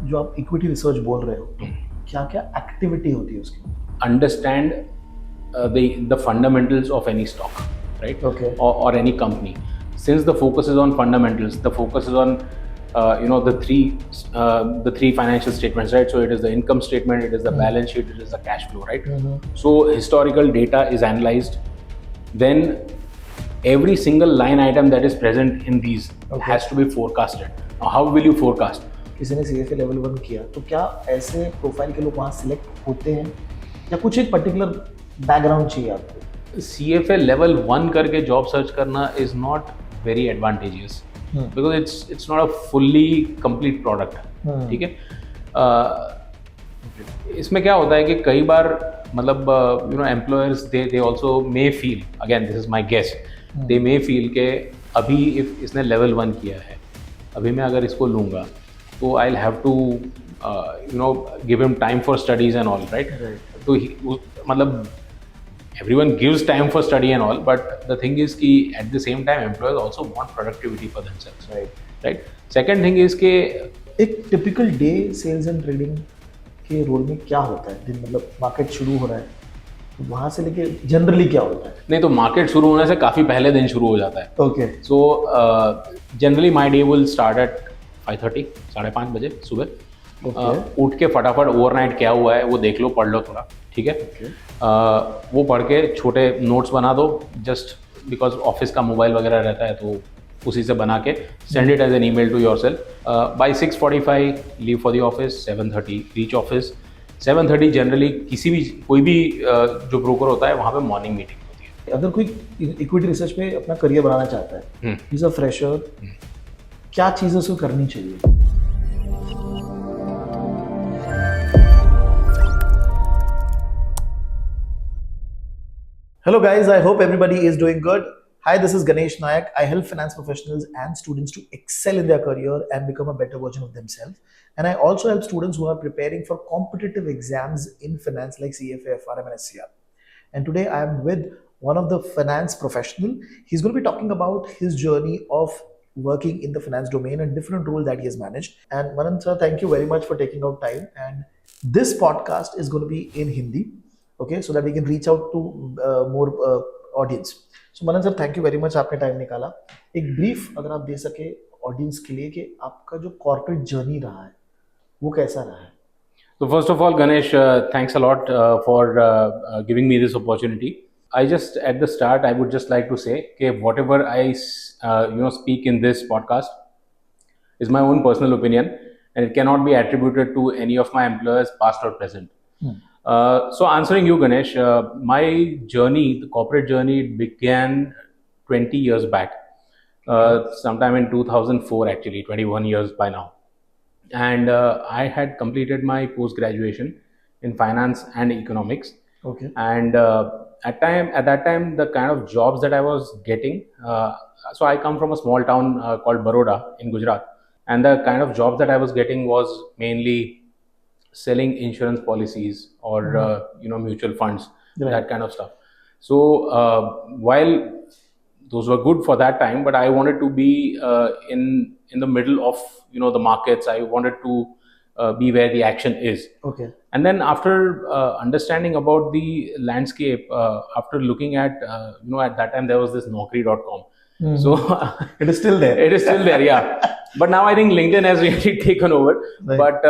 जो आप equity research बोल रहे हो, तो क्या क्या एक्टिविटी होती है उसकी? Understand the fundamentals of any stock, right? Okay. Or any company. Since the focus is on fundamentals, the focus is on the three financial statements, right? So it is the income statement, it is the balance sheet, it is the cash flow, right? So historical data is analyzed. Then every single line item that is present in these has to be forecasted. Now, how will you forecast? किसी ने CFA level 1 किया तो क्या ऐसे profile के लोग वहाँ select होते हैं या कुछ एक पर्टिकुलर बैकग्राउंड चाहिए आपको? CFA level 1 करके जॉब सर्च करना is not very advantageous because it's not a fully complete product. ठीक है. इसमें क्या होता है कि कई बार मतलब employers they also may feel, again this is my guess, they may feel के अभी इफ इसने लेवल 1 किया है, अभी मैं अगर इसको लूँगा तो I will have to give him time for studies and all, right? तो मतलब everyone gives time for study and all, but the thing is कि at the same time employers also want productivity for themselves, right? Second thing is कि एक typical day sales and trading के role में क्या होता है? दिन मतलब मार्केट शुरू हो रहा है तो वहाँ से लेके जनरली क्या होता है? नहीं तो मार्केट शुरू होने से काफ़ी पहले दिन शुरू हो जाता है. Okay. So generally my day will start at 5:30, 5:30 बजे सुबह. उठ के फटाफट ओवरनाइट क्या हुआ है वो देख लो, पढ़ लो थोड़ा, ठीक है? वो पढ़ के छोटे नोट्स बना दो, जस्ट बिकॉज ऑफिस का मोबाइल वगैरह रहता है तो उसी से बना के send it as an email to yourself. By 6:45 leave for the office, 7:30 reach office. 7:30 generally किसी भी कोई भी जो ब्रोकर होता है वहाँ पे मॉर्निंग मीटिंग होती है. अगर कोई इक्विटी रिसर्च पे अपना करियर बनाना चाहता है, इज अ फ्रेशर, क्या चीज़ें उसको करनी चाहिए? Hello guys, I hope everybody is doing good. Hi, this is Ganesh Nayak. I help finance professionals and students to excel in their career and become a better version of themselves. And I also help students who are preparing for competitive exams in finance like CFA, FRM and SCR. And today I am with one of the finance professional. He's going to be talking about his journey of working in the finance domain and different roles that he has managed. And Manan sir, thank you very much for taking out time. And this podcast is going to be in Hindi. Okay, so that we can reach out to more audience. So Manan sir, thank you very much, आपने time निकाला. एक brief अगर आप दे सके audience के लिए कि आपका जो कॉर्पोरेट जर्नी रहा है वो कैसा रहा है? So first of all, Ganesh, thanks a lot for giving me this opportunity. I just at the start I would just like to say that whatever I speak in this podcast is my own personal opinion and it cannot be attributed to any of my employers, past or present. So answering you, Ganesh, my journey, the corporate journey, began 20 years back, sometime in 2004 actually, 21 years by now. And I had completed my post-graduation in finance and economics. Okay. And at that time, the kind of jobs that I was getting, so I come from a small town called Baroda in Gujarat. And the kind of jobs that I was getting was mainly selling insurance policies or mutual funds, that kind of stuff. So while those were good for that time, but I wanted to be in the middle of the markets. I wanted to be where the action is. Okay. And then after understanding about the landscape, after looking at at that time there was this Naukri.com. So it is still there. It is still there, yeah. But now I think LinkedIn has really taken over. Right. But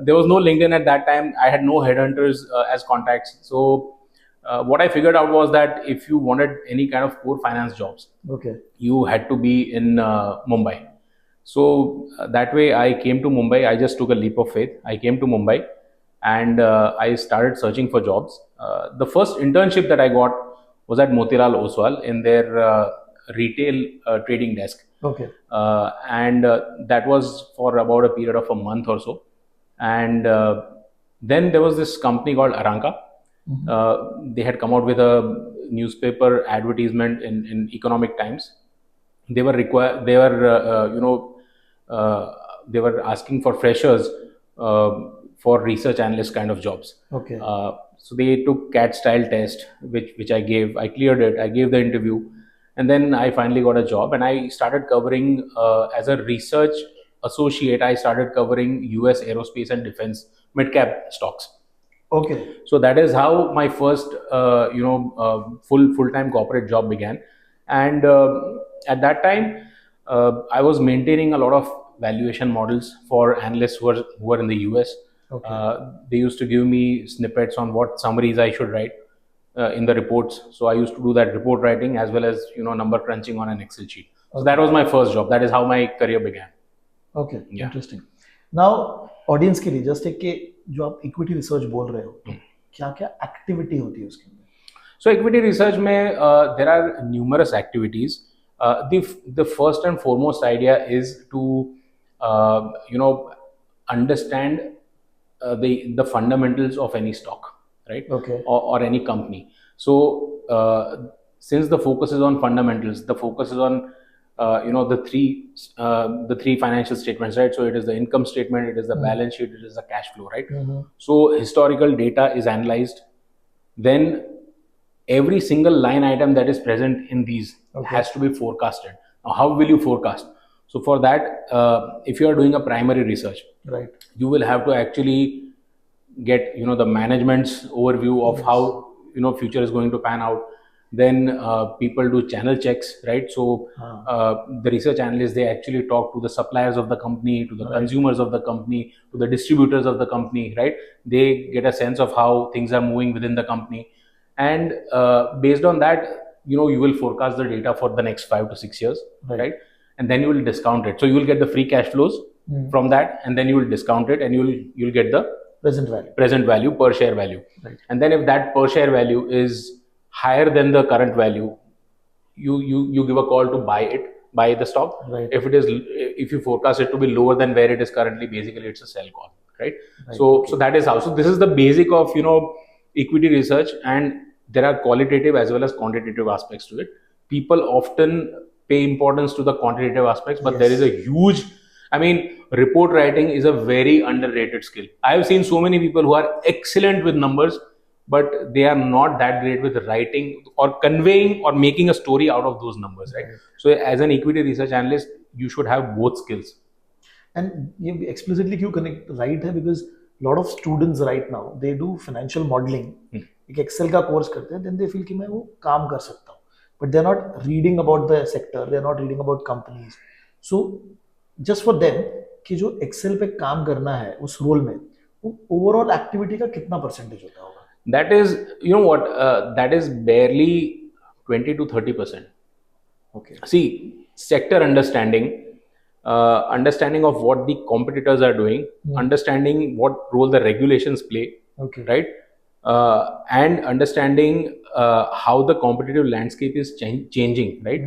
there was no LinkedIn at that time. I had no headhunters as contacts. So what I figured out was that if you wanted any kind of core finance jobs, Okay. you had to be in Mumbai. So that way I came to Mumbai. I just took a leap of faith. I came to Mumbai and I started searching for jobs. The first internship that I got was at Motilal Oswal in their retail trading desk. Okay. And that was for about a period of a month or so. And then there was this company called Aranka. They had come out with a newspaper advertisement in Economic Times. They were they were asking for freshers for research analyst kind of jobs. Okay. So they took CAT style test, which I gave. I cleared it. I gave the interview, and then I finally got a job, and I started covering as a research associate, I started covering US aerospace and defense mid-cap stocks. Okay. So that is how my first, full-time corporate job began. And at that time, I was maintaining a lot of valuation models for analysts who are in the US. Okay. They used to give me snippets on what summaries I should write in the reports. So I used to do that report writing as well as number crunching on an Excel sheet. So that was my first job. That is how my career began. Okay Yeah. Interesting now audience के लिए just एक के जो आप equity research बोल रहे हो तो क्या क्या एक्टिविटी होती है उसके अंदर So equity research में there are numerous activities. The first and foremost idea is to understand the fundamentals of any stock, right? Okay. Or any company. So since the focus is on fundamentals, the focus is on the three financial statements, right? So it is the income statement, it is the balance sheet, it is the cash flow, right? So historical data is analyzed. Then every single line item that is present in these has to be forecasted. Now, how will you forecast? So for that, if you are doing a primary research, right, you will have to actually get the management's overview of how future is going to pan out. Then people do channel checks, right? So the research analysts, they actually talk to the suppliers of the company, to the consumers of the company, to the distributors of the company, right? They get a sense of how things are moving within the company, and based on that, you will forecast the data for the next 5 to 6 years, right? And then you will discount it. So you will get the free cash flows from that, and then you will discount it, and you'll get the present value, per share value, right? And then if that per share value is higher than the current value, you give a call to buy the stock, right? If you forecast it to be lower than where it is currently, basically it's a sell call, right? So that is how. So this is the basic of equity research, and there are qualitative as well as quantitative aspects to it. People often pay importance to the quantitative aspects, but there is a huge, report writing is a very underrated skill. I have seen so many people who are excellent with numbers, but they are not that great with writing or conveying or making a story out of those numbers, right? So as an equity research analyst, you should have both skills. And you explicitly क्यों connect right है, because a lot of students right now they do financial modeling, एक Excel का course करते हैं, then they feel कि मैं वो काम कर सकता हूँ, but they're not reading about the sector, they're not reading about companies. So just for them कि जो Excel पे काम करना है उस role में, वो overall activity का कितना percentage होता होगा? That is, that is barely 20 to 30%. Okay. See, sector understanding, understanding of what the competitors are doing, understanding what role the regulations play, right? And understanding how the competitive landscape is changing, right?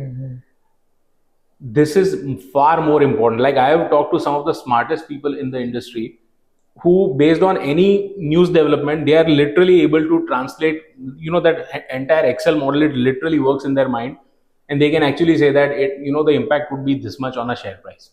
This is far more important. Like, I have talked to some of the smartest people in the industry who, based on any news development, they are literally able to translate, that entire Excel model. It literally works in their mind, and they can actually say that the impact would be this much on a share price.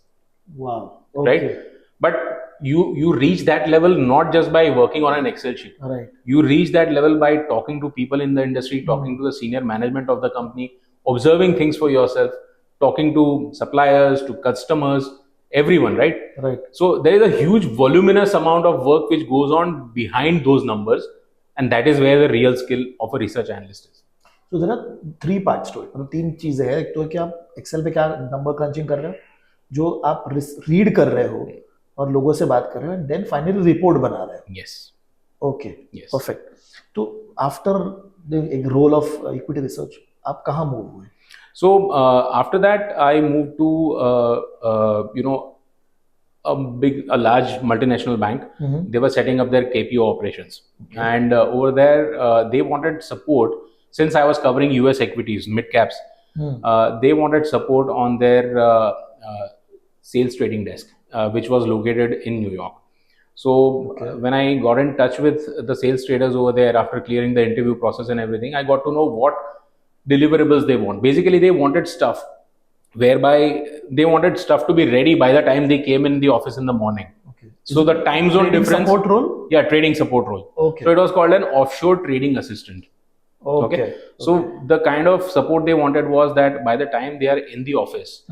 Wow. Right? But you reach that level not just by working on an Excel sheet. Right. You reach that level by talking to people in the industry, talking to the senior management of the company, observing things for yourself, talking to suppliers, to customers, everyone, right? Right. So there is a huge voluminous amount of work which goes on behind those numbers, and that is where the real skill of a research analyst is. So there are 3 parts to it. मतलब 3 चीजें हैं. एक तो है कि आप Excel पे क्या नंबर क्रंचिंग कर रहे हो, जो आप रीड कर रहे हो और लोगों से बात कर रहे हो, and then finally रिपोर्ट बना रहे हो. Yes. Okay. Yes. Perfect. तो after the role of equity research, आप कहाँ मूव हुए? So after that, I moved to a large multinational bank. They were setting up their KPO operations, and over there they wanted support. Since I was covering US equities, mid caps, they wanted support on their sales trading desk, which was located in New York. So when I got in touch with the sales traders over there after clearing the interview process and everything, I got to know what deliverables they want. Basically, they wanted stuff whereby they wanted stuff to be ready by the time they came in the office in the morning. Okay. So the time zone difference. Support role? Yeah, trading support role. Okay. So it was called an offshore trading assistant. Okay. So the kind of support they wanted was that by the time they are in the office,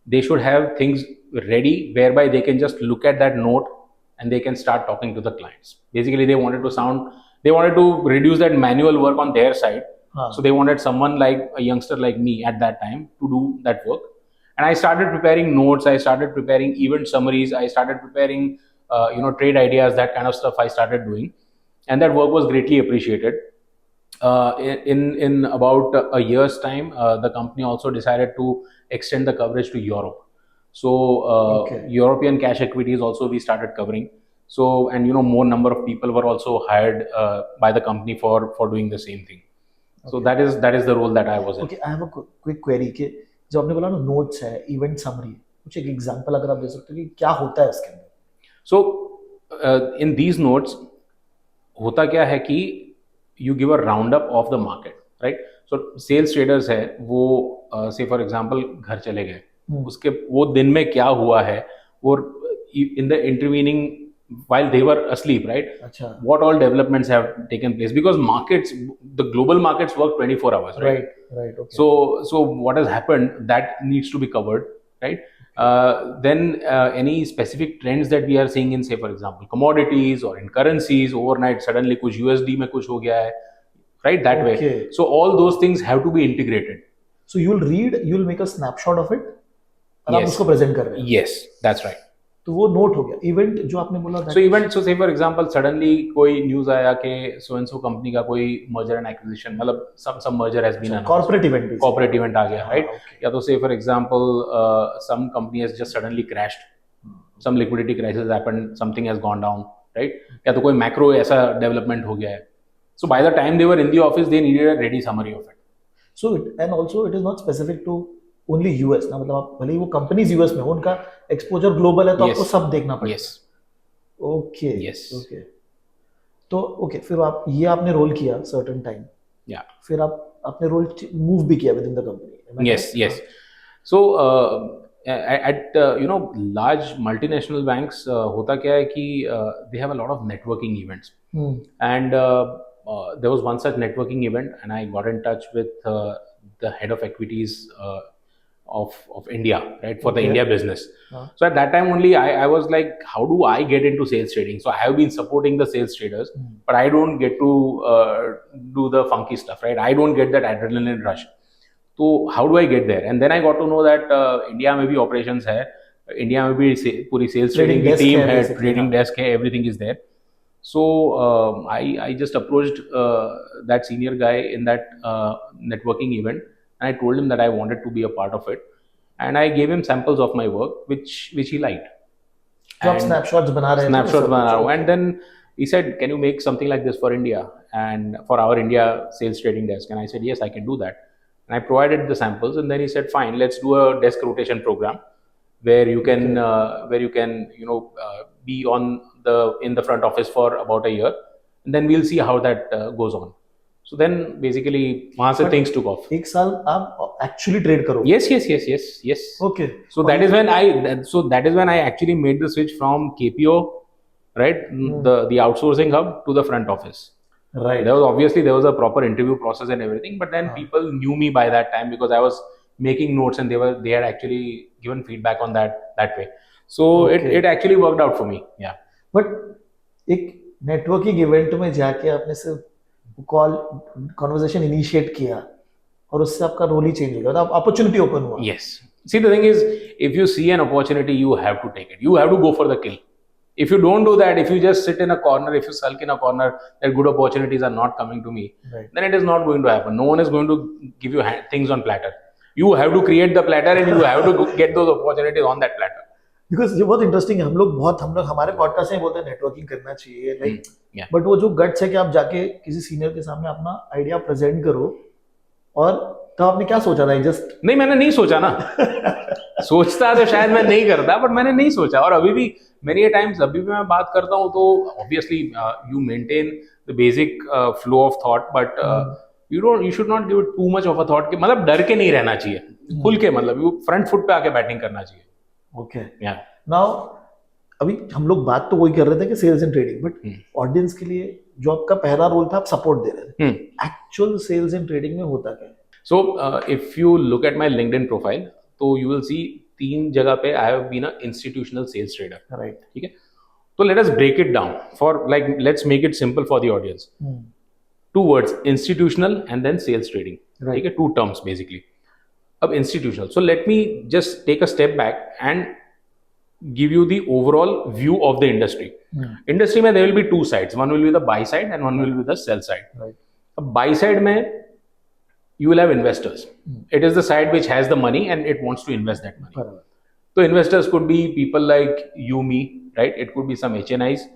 they should have things ready whereby they can just look at that note and they can start talking to the clients. Basically, they wanted to reduce that manual work on their side. So they wanted someone like a youngster like me at that time to do that work. And I started preparing notes, I started preparing event summaries, I started preparing trade ideas, that kind of stuff I started doing. And that work was greatly appreciated. In about a year's time, the company also decided to extend the coverage to Europe. So European cash equities also we started covering. So, and more number of people were also hired by the company for doing the same thing. So that is the role that I was in. Okay, I have a quick query कि जो आपने बोला ना notes है, event summary, कुछ एक example अगर आप दे सकते हो कि क्या होता है इसके अंदर? So in these notes होता क्या है कि you give a roundup of the market, right? So sales traders है वो say for example घर चले गए, उसके वो दिन में क्या हुआ है, और in the intervening while they were asleep, right? अच्छा. What all developments have taken place, because markets, the global markets work 24 hours, right? Right. Okay. So what has happened, that needs to be covered, right? Then any specific trends that we are seeing in, say for example commodities or in currencies, overnight suddenly कुछ USD में कुछ हो गया है, right? That way. So all those things have to be integrated. So you'll make a snapshot of it और आप उसको present कर रहे हैं. Yes, that's right. तो वो नोट हो गया. इवेंट जो आपने बोला, so say for example suddenly कोई न्यूज आया कि so and so कंपनी का कोई मर्जर एंड एक्विजिशन, मतलब some merger has been announced, corporate event आ गया, right? या तो say for example some company has just suddenly crashed, some liquidity crisis happened, something has gone down, right? या तो कोई macro ऐसा development हो गया है. So by the time they were in the office, they needed a ready summary of it. So and also it is not specific to only US ना, मतलब आप भले ही वो कंपनीज यूएस में हो, उनका एक्सपोजर ग्लोबल है तो आपको सब देखना पड़ेगा. ओके. तो ओके, फिर आप आपने रोल किया सर्टेन टाइम, फिर आपने रोल मूव भी किया with in the company. Yes. So at large multinational banks होता क्या है कि they have a lot of networking events. And there was one such networking event and I got in touch with the head of equities of India, right, for the India business. So at that time only I was like, how do I get into sales trading? So I have been supporting the sales traders, but I don't get to do the funky stuff, right? I don't get that adrenaline rush. So how do I get there? And then I got to know that India में भी operations है, India में भी पूरी sales trading की team है, trading desk है, everything is there. So I just approached that senior guy in that networking event. And I told him that I wanted to be a part of it, and I gave him samples of my work, which he liked. Snapshots बना रहे हैं. And then he said, "Can you make something like this for India and for our India sales trading desk?" And I said, "Yes, I can do that." And I provided the samples, and then he said, "Fine, let's do a desk rotation program where you can be in the front office for about a year, and then we'll see how that goes on." So then basically वहाँ से things took off. एक साल आप actually trade करो. Yes. Okay. So that is when I actually made the switch from KPO, right, the outsourcing hub, to the front office. Right. There was a proper interview process and everything, but then people knew me by that time because I was making notes and they had actually given feedback on that way. So it actually worked out for me. Yeah. But एक networking event में जाके आपने सिर्फ conversation initiate किया और उससे आपका role ही change हो गया, मतलब अपॉर्चुनिटी ओपन हुआ. Yes. See, the thing is, if you see an opportunity, you have to take it. You have to go for the kill. If you don't do that, if you just sit in a corner, if you sulk in a corner, that good opportunities are not coming to me, then it is not going to happen. No one is going to give you things on platter. You have to create the platter and you have to get those opportunities on that platter. Because ये बहुत interesting है. हम लोग हमारे podcast में बोलते हैं networking करना चाहिए, लाइक, बट वो जो गट्स है कि आप जाके किसी सीनियर के सामने अपना आइडिया प्रेजेंट करो, और तो आपने क्या सोचा था? जस्ट नहीं, मैंने नहीं सोचा ना. सोचता तो शायद मैं नहीं करता, बट मैंने नहीं सोचा. और अभी भी मेनी टाइम्स अभी भी मैं बात करता हूँ तो obviously you maintain the basic flow of thought, but you should not give it too much of a thought कि मतलब डर के नहीं रहना चाहिए, खुल के, मतलब यू फ्रंट फुट पे आके बैटिंग करना चाहिए. ओके. नाउ अभी हम लोग बात तो वही कर रहे थे कि sales and trading, but audience के लिए जो आपका पहला रोल था, आप सपोर्ट दे रहे थे. एक्चुअल सेल्स एंड ट्रेडिंग में होता क्या है? So if you look at my LinkedIn profile, so you will see तीन जगह पे I have been a institutional sales trader. Right. ठीक है. तो let us break it down for like let's make it simple for the audience. Two words, institutional and then sales trading. Right. ठीक है, two terms basically. अब institutional. So let me just take a step back and give you the overall view of the industry. Industry में there will be two sides. One will be the buy side and one will be the sell side. Right. अब buy side में you will have investors. It is the side which has the money and it wants to invest that money. बराबर. So investors could be people like you, me, right? It could be some HNIs,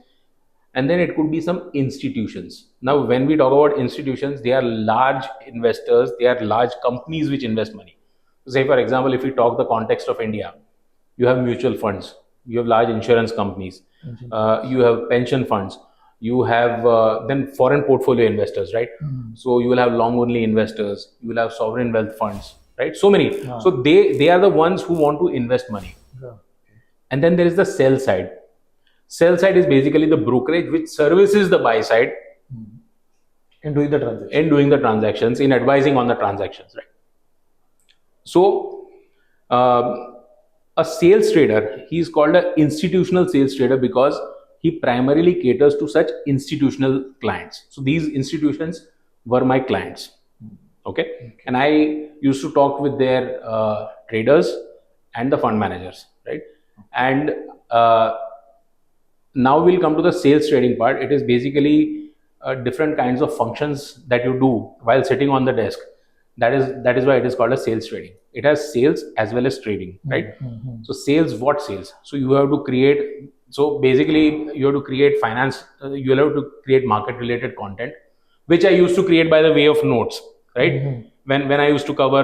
and then it could be some institutions. Now, when we talk about institutions, they are large investors. They are large companies which invest money. Say, for example, if we talk the context of India, you have mutual funds, you have large insurance companies, you have pension funds, you have then foreign portfolio investors, right? So you will have long only investors, you will have sovereign wealth funds, right? So many. So they are the ones who want to invest money. And then there is the sell side. Sell side is basically the brokerage which services the buy side In doing the transaction. in doing the transactions, in advising on the transactions, right? So a sales trader, he is called an institutional sales trader because he primarily caters to such institutional clients. So these institutions were my clients. Okay. And I used to talk with their traders and the fund managers, right? And now we'll come to the sales trading part. It is basically different kinds of functions that you do while sitting on the desk. That is why it is called a sales trading. It has sales as well as trading, right? So sales, what sales? So you have to create. So basically, you have to create finance. You have to create market related content, which I used to create by the way of notes, right? When I used to cover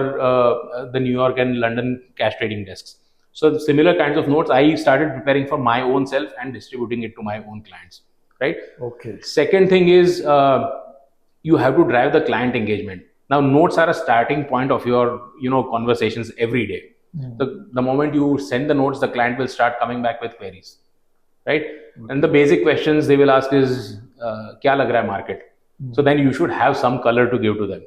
the New York and London cash trading desks. So similar kinds of notes I started preparing for my own self and distributing it to my own clients, right? Okay. Second thing is you have to drive the client engagement. Now notes are a starting point of your conversations every day. The moment you send the notes, the client will start coming back with queries, right? And the basic questions they will ask is kya lag raha hai market? So then you should have some color to give to them.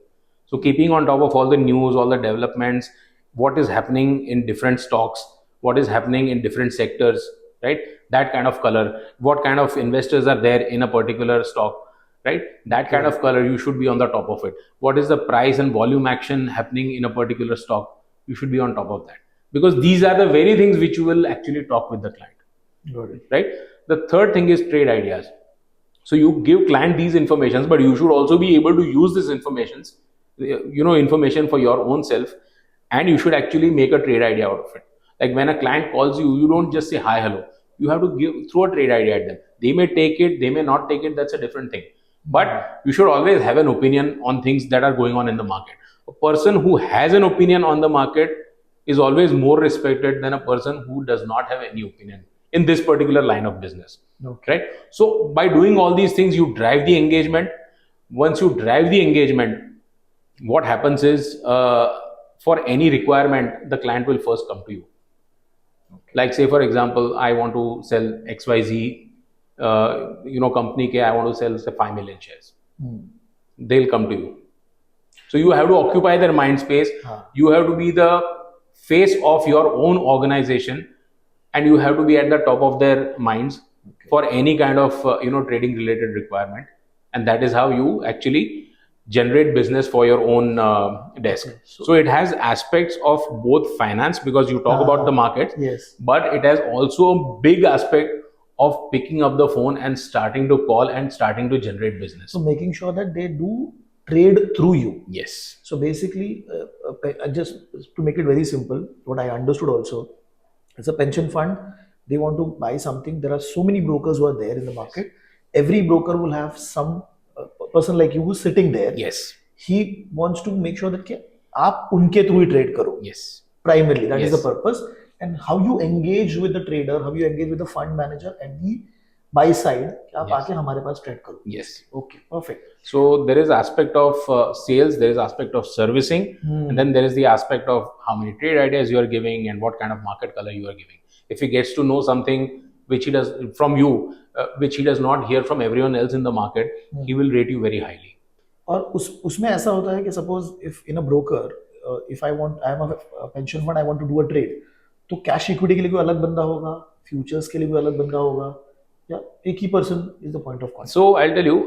So keeping on top of all the news, all the developments, what is happening in different stocks, what is happening in different sectors, right? That kind of color. What kind of investors are there in a particular stock, right? That kind of color, you should be on the top of it. What is the price and volume action happening in a particular stock? You should be on top of that. Because these are the very things which you will actually talk with the client. Got it. Right? The third thing is trade ideas. So you give client these informations, but you should also be able to use these informations, information for your own self, and you should actually make a trade idea out of it. Like when a client calls you, you don't just say hi, hello. You have to throw a trade idea at them. They may take it, they may not take it. That's a different thing. But you should always have an opinion on things that are going on in the market. A person who has an opinion on the market is always more respected than a person who does not have any opinion in this particular line of business. Okay. Right? So by doing all these things, you drive the engagement. Once you drive the engagement, what happens is for any requirement, the client will first come to you. Okay. Like say for example, I want to sell XYZ company ke I want to sell say 5 million shares. They'll come to you. So you have to occupy their mind space. You have to be the face of your own organization, and you have to be at the top of their minds for any kind of trading related requirement. And that is how you actually generate business for your own desk. Okay. So it has aspects of both finance because you talk about the market. Yes. But it has also a big aspect of picking up the phone and starting to call and starting to generate business. So making sure that they do trade through you. Yes. So basically, just to make it very simple, what I understood also, it's a pension fund. They want to buy something. There are so many brokers who are there in the market. Every broker will have some person like you who's sitting there. Yes. He wants to make sure that आप उनके through ही trade करो. Yes. Primarily, that is the purpose. And how you engage with the trader, how you engage with the fund manager and the buy side, आप आके हमारे पास trade करो. Yes. Okay, perfect. So there is aspect of sales, there is aspect of servicing, and then there is the aspect of how many trade ideas you are giving and what kind of market color you are giving. If he gets to know something which he does from you, which he does not hear from everyone else in the market, he will rate you very highly. और उसमें ऐसा होता है कि suppose if in a broker, if I am a pension fund, I want to do a trade. तो cash equity के लिए कोई अलग बंदा होगा, फ्यूचर्स के लिए कोई अलग बंदा होगा, या एक ही person is the point of contact? So I'll tell you.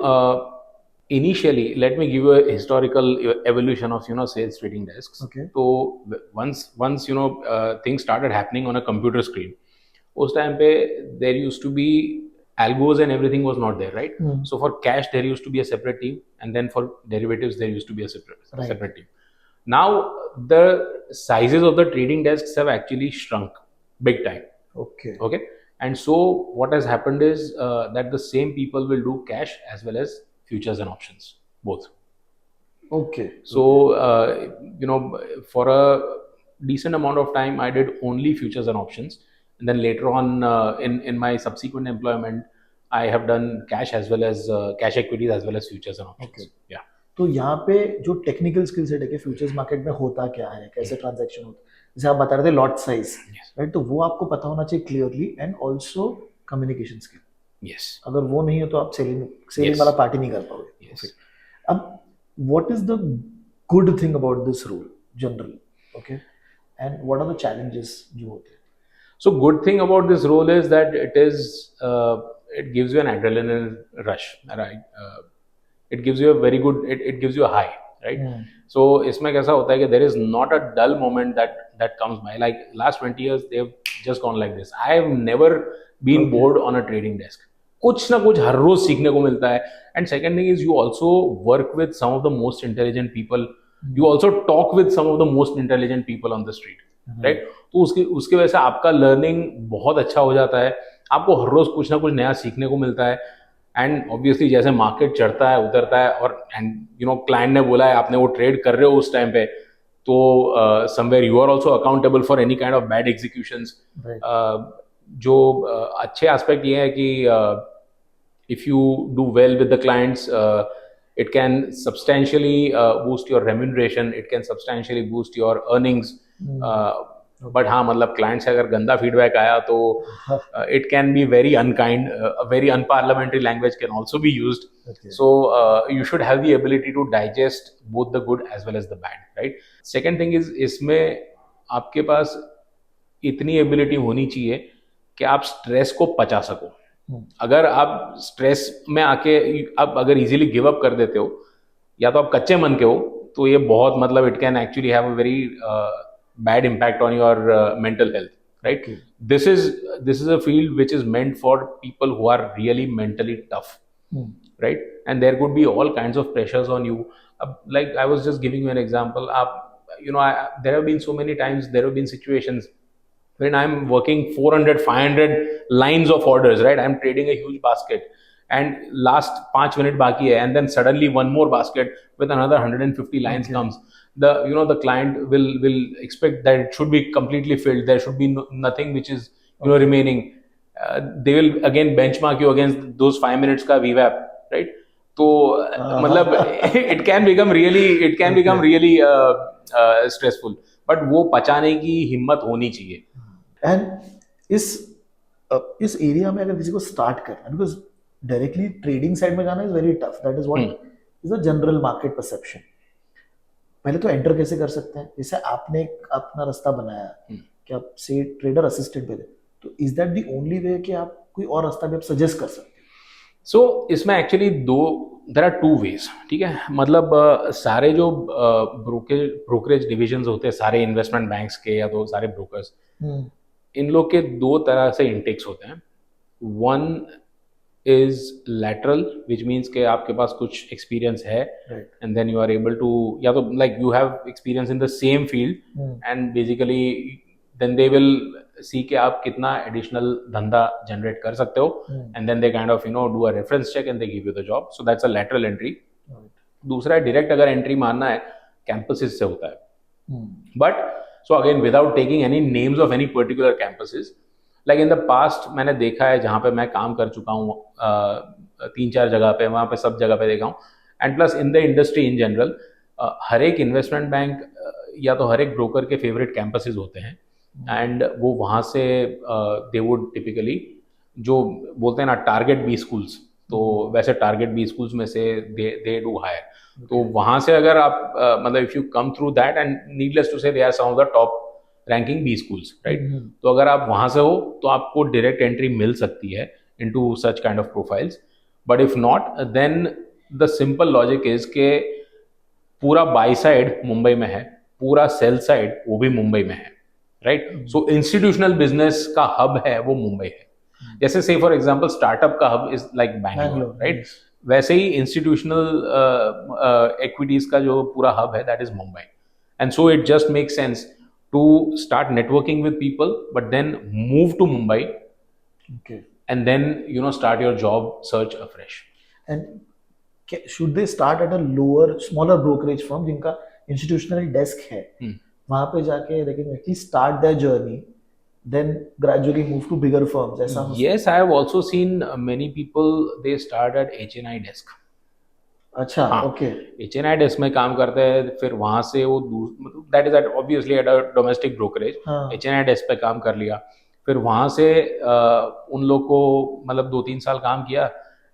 Initially, let me give you a historical evolution of sales trading desks. Okay. So once things started happening on a computer screen, उस time पे there used to be algos and everything was not there, right? So for cash there used to be a separate team, and then for derivatives there used to be a separate team. Now the sizes of the trading desks have actually shrunk big time. Okay. And so what has happened is that the same people will do cash as well as futures and options, both. Okay. So for a decent amount of time I did only futures and options, and then later on in my subsequent employment I have done cash as well as cash equities as well as futures and options. Okay. Yeah. तो यहाँ पे जो technical skill set है कि futures market में होता क्या है, कैसे ट्रांजैक्शन होता है, जैसे आप बता रहे थे लॉट साइज, राइट, तो वो आपको पता होना चाहिए clearly, and also communication skill. Yes. अगर वो नहीं हो तो आप सेलिंग Yes. वाला पार्टी नहीं कर पाओगे. Yes. Okay. अब what is the good thing about this role generally, okay, and what are the challenges जो होते हैं? So good thing about this role is that it gives you an adrenaline rush, right? It gives you a very good, it gives you a high, right? So इसमें कैसा होता है कि there is not a dull moment that comes by. Like last 20 years they have just gone like this. I have never been bored on a trading desk. कुछ ना कुछ हर रोज सीखने को मिलता है. And second thing is you also work with some of the most intelligent people. You also talk with some of the most intelligent people on the street, right? तो उसकी वजह से आपका लर्निंग बहुत अच्छा हो जाता है. आपको हर रोज कुछ ना कुछ नया सीखने को मिलता है. एंड ऑब्वियसली जैसे मार्केट चढ़ता है उतरता है, और एंड क्लाइंट ने बोला है आपने वो ट्रेड कर रहे हो उस टाइम पे, तो somewhere you are also accountable for any kind of bad executions. जो अच्छे एस्पेक्ट ये है कि if you do well with the clients, it can substantially boost your remuneration, it can substantially boost your earnings. But हाँ, मतलब client से अगर गंदा फीडबैक आया तो it can be very unkind, very unparliamentary language can also be used. So you should have the ability to digest both the good as well as the bad, right? Second thing is, इसमें आपके पास इतनी ability होनी चाहिए कि आप stress को पचा सको. अगर आप स्ट्रेस में आके आप अगर इजीली गिव अप कर देते हो, या तो आप कच्चे मन के हो, तो ये बहुत मतलब it can actually have a very bad impact on your mental health, right? This is a field which is meant for people who are really mentally tough, right? And there could be all kinds of pressures on you. Like I was just giving you an example. There have been so many times, there have been situations when I'm working 400, 500 lines of orders, right? I'm trading a huge basket, and last 5 minutes baki hai, and then suddenly one more basket with another 150 lines comes. The client will expect that it should be completely filled. There should be nothing which is remaining. They will again benchmark you against those 5 minutes ka VWAP, right? So मतलब it can become really stressful. But वो पचाने की हिम्मत होनी चाहिए. And इस area में अगर किसी को स्टार्ट करना है, बिकॉज डायरेक्टली ट्रेडिंग साइड में जाना is very tough, that is what is the general market perception. पहले तो एंटर कैसे कर सकते हैं? जैसे आपने अपना रास्ता बनाया कि आप से ट्रेडर असिस्टेंट पे थे, तो is that the only way कि आप कोई और रास्ता भी आप सजेस्ट कर सकते हैं? सो इसमें actually there are two ways, ठीक है? मतलब सारे जो ब्रोकरेज डिविजन्स होते हैं, सारे इन्वेस्टमेंट बैंक्स के या तो सारे ब्रोकर्स, इन लोग के दो तरह से इंटेक्स होते हैं. One is lateral, which means कि आपके पास कुछ experience है, and then you are able to, या तो like you have experience in the same field, and basically then they will see कि आप कितना additional धंधा generate कर सकते हो, and then they kind of do a reference check and they give you the job. So that's a lateral entry. दूसरा direct अगर entry मारना है, campuses से होता है. But so again, without taking any names of any particular campuses, like in the past मैंने देखा है जहाँ पे मैं काम कर चुका हूँ 3-4 जगह पे, वहाँ पे सब जगह पे देखा हूँ. And plus in the industry in general, हर एक इन्वेस्टमेंट बैंक या तो हर एक ब्रोकर के फेवरेट कैंपसेस होते हैं, एंड वो वहाँ से दे वुड टिपिकली जो बोलते हैं ना टारगेट बी स्कूल्स, तो वैसे टारगेट बी स्कूल्स में से दे डू हायर. तो वहाँ से अगर आप मतलब if you come through that, and needless to say they are some of the top ranking B schools, right? तो अगर आप वहाँ से हो तो आपको डायरेक्ट एंट्री मिल सकती है into such kind of profiles, but if not then the simple logic is के पूरा बाई साइड मुंबई में है, पूरा सेल साइड वो भी मुंबई में है, राइट? सो इंस्टीट्यूशनल बिजनेस का हब है वो मुंबई है। जैसे से फॉर एग्जांपल स्टार्टअप का hub is like Bangalore, right? वैसे ही इंस्टीट्यूशनल इक्विटीज का जो पूरा हब है that is Mumbai, and so it just make sense to start networking with people but then move to Mumbai and then start your job search afresh. And should they start at a smaller brokerage firm जिनका institutional desk है, वहां पे जाके they can at least start their journey, then gradually move to bigger firms? ऐसा yes, I have also seen many people they start at HNI desk. अच्छा, okay. HNI desk में काम करते हैं, फिर वहां से वो that is at obviously at a domestic brokerage, HNI desk पे काम कर लिया, फिर वहाँ से उन लोग को मतलब 2-3 साल काम किया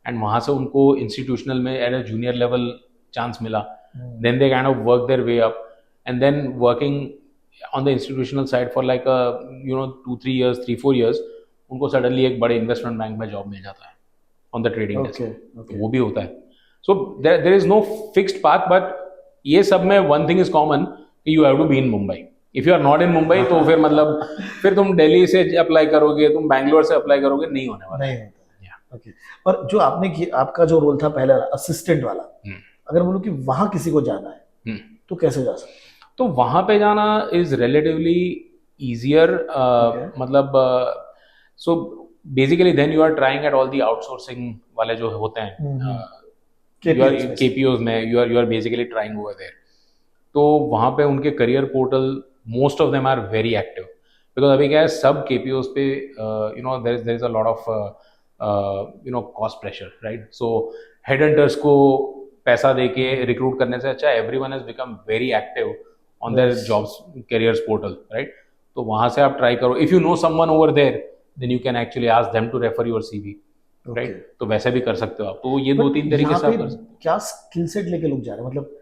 एंड वहाँ से उनको इंस्टीट्यूशनल में at a junior level chance मिला, then they kind of work their way up and then working on the institutional side for like 2-3 years 3-4 years उनको सडनली एक बड़े इन्वेस्टमेंट बैंक में जॉब मिल जाता है ऑन द ट्रेडिंग डेस्क, वो भी होता है। So there is no fixed path, but ये सब में वन थिंग इज कॉमन कि you have to be in Mumbai. If you are not in Mumbai तो फिर मतलब फिर तुम दिल्ली से अप्लाई करोगे, तुम बैंगलोर से अप्लाई करोगे, नहीं होने वाला, नहीं होता। ओके। और जो आपने किया, आपका जो रोल था पहला असिस्टेंट वाला, अगर बोलो कि वहां किसी को जाना है तो कैसे जा सकते? तो वहां पे जाना इज रिलेटिवली इजियर, मतलब so basically then you are trying at all the outsourcing वाले जो होते हैं KPOs में, you are basically trying over there. तो वहाँ पे उनके career portal most of them are very active, because अभी क्या है सब KPOs पे there is a lot of cost pressure, right? So head hunters को पैसा देके रिक्रूट करने से अच्छा everyone has become very active on their jobs careers portal, right? तो वहाँ से आप ट्राई करो, if you know someone over there then you can actually ask them to refer your CV, right? तो वैसे भी कर सकते हो आप। तो ये 2-3 तरीके से आप कर सकते हो। क्या स्किल सेट लेके लोग जा रहे हैं? मतलब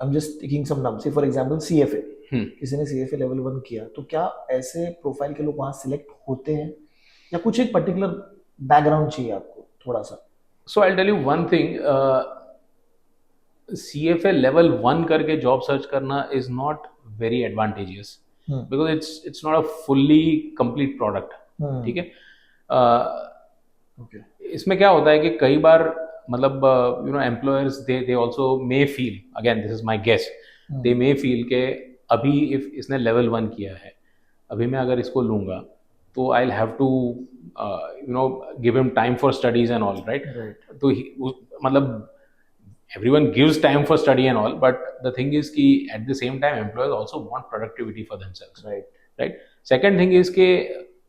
I'm just taking some numbers. Say for example CFA, किसी ने CFA level 1 किया, तो क्या ऐसे प्रोफाइल के लोग वहाँ सिलेक्ट होते हैं या कुछ एक पर्टिकुलर बैकग्राउंड चाहिए आपको थोड़ा सा? So I'll tell you one thing, CFA level 1 करके जॉब सर्च करना is not very advantageous because it's not a fully complete product, ठीक है? इसमें क्या होता है कि कई बार मतलब employers they also may feel, again this is my guess, they may feel के अभी इफ इसने लेवल 1 किया है, अभी मैं अगर इसको लूंगा तो I have to give him time for studies and all, right? तो मतलब everyone gives time for study and all, but the thing is कि at the same time employers also want productivity for themselves, right? Second thing is के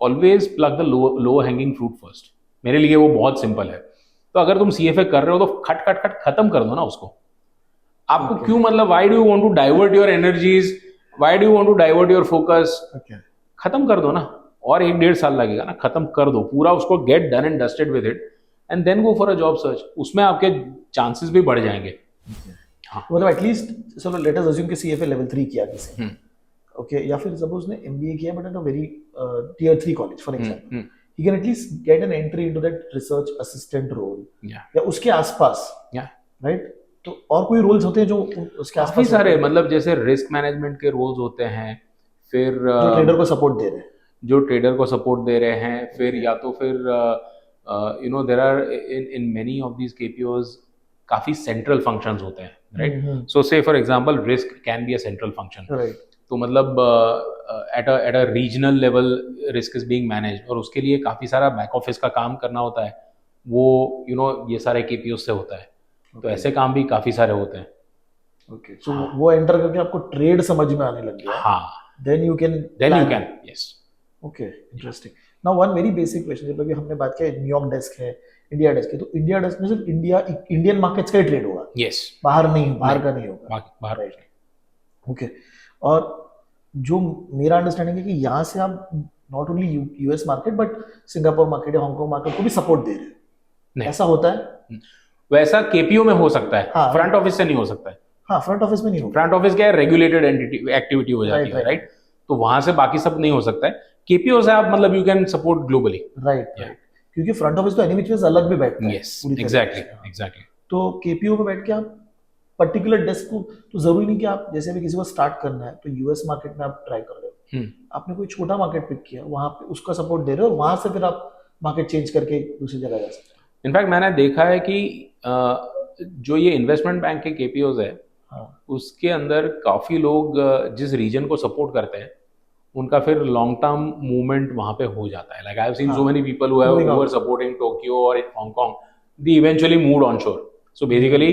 always pluck the low hanging fruit first. मेरे लिए वो बहुत simple है। तो अगर तुम CFA कर रहे हो तो खट खट खट खत्म कर दो ना उसको। आपको क्यों मतलब why do you want to divert your energies, why do you want to divert your focus? खत्म कर दो ना, और 1-1.5 साल लगेगा ना, खत्म कर दो पूरा उसको, get done and dusted with it and then go for a job search. उसमें आपके चांसेस भी बढ़ जाएंगे। मतलब एटलीस्ट चलो लेट अस अज्यूम कि CFA लेवल 3 किया किसी, ओके, या फिर सपोज ने MBA किया but at a very tier 3 college for example, he can at least get an entry into that research assistant role, या उसके आसपास, right? तो और कोई रोल्स होते हैं जो उसके आसपास? काफी सारे, मतलब जैसे रिस्क मैनेजमेंट के रोल्स होते हैं, फिर जो ट्रेडर को सपोर्ट दे रहे हैं, फिर या तो फिर there are in many of these KPOs काफी सेंट्रल फंक्शंस होते हैं, right? So say for example risk can be a central function, right? तो मतलब at a regional level risk is being manage, और उसके लिए काफ़ी सारा बैक ऑफिस का काम करना होता है, वो ये सारे KPOs से होता है। तो ऐसे काम भी काफ़ी सारे होते हैं। ओके, सो वो एंटर करके आपको ट्रेड समझ में आने लग गया, हाँ, then you can yes. Okay, interesting. Now one very basic question, जब अभी हमने बात किया न्यूयॉर्क डेस्क है, इंडिया डेस्क है, तो इंडिया डेस्क में सिर्फ इंडियन मार्केट्स का ही ट्रेड होगा? यस, बाहर का नहीं होगा। बाहर। ओके, और जो मेरा अंडरस्टैंडिंग है कि यहाँ से आप not only US market but Singapore market या हांगकांग मार्केट को भी सपोर्ट दे रहे हैं, ऐसा होता है? वैसा KPO में हो सकता है, हाँ, फ्रंट ऑफिस से नहीं हो सकता है। हाँ, फ्रंट ऑफिस में नहीं होगा। फ्रंट ऑफिस क्या है, रेगुलेटेड एक्टिविटी हो जाती है, राइट? तो वहां से बाकी सब नहीं हो सकता है. केपीओ से आप मतलब you can support globally. Right right, क्योंकि फ्रंट ऑफिस तो एनी विच वेज अलग भी बैठता है यस, पूरी तरीके एग्जैक्टली से। एग्जैक्टली. तो केपीओ पे बैठ के आप पर्टिकुलर डेस्क को, तो जरूरी नहीं कि आप जैसे अभी किसी को स्टार्ट करना है तो यूएस मार्केट में आप ट्राई कर रहे हो, आपने कोई छोटा मार्केट पिक किया, वहां पे उसका सपोर्ट दे रहे हो और वहां से फिर आप मार्केट चेंज करके दूसरी जगह जा सकते इनफैक्ट मैंने देखा है कि जो ये इन्वेस्टमेंट बैंक के केपीओज है, हाँ उसके अंदर काफ़ी लोग जिस रीजन को सपोर्ट करते हैं उनका फिर लॉन्ग टर्म मूवमेंट वहाँ पे हो जाता है. Like I have seen so many people who Moving out. Were supporting Tokyo और Hong Kong, they eventually moved onshore. So basically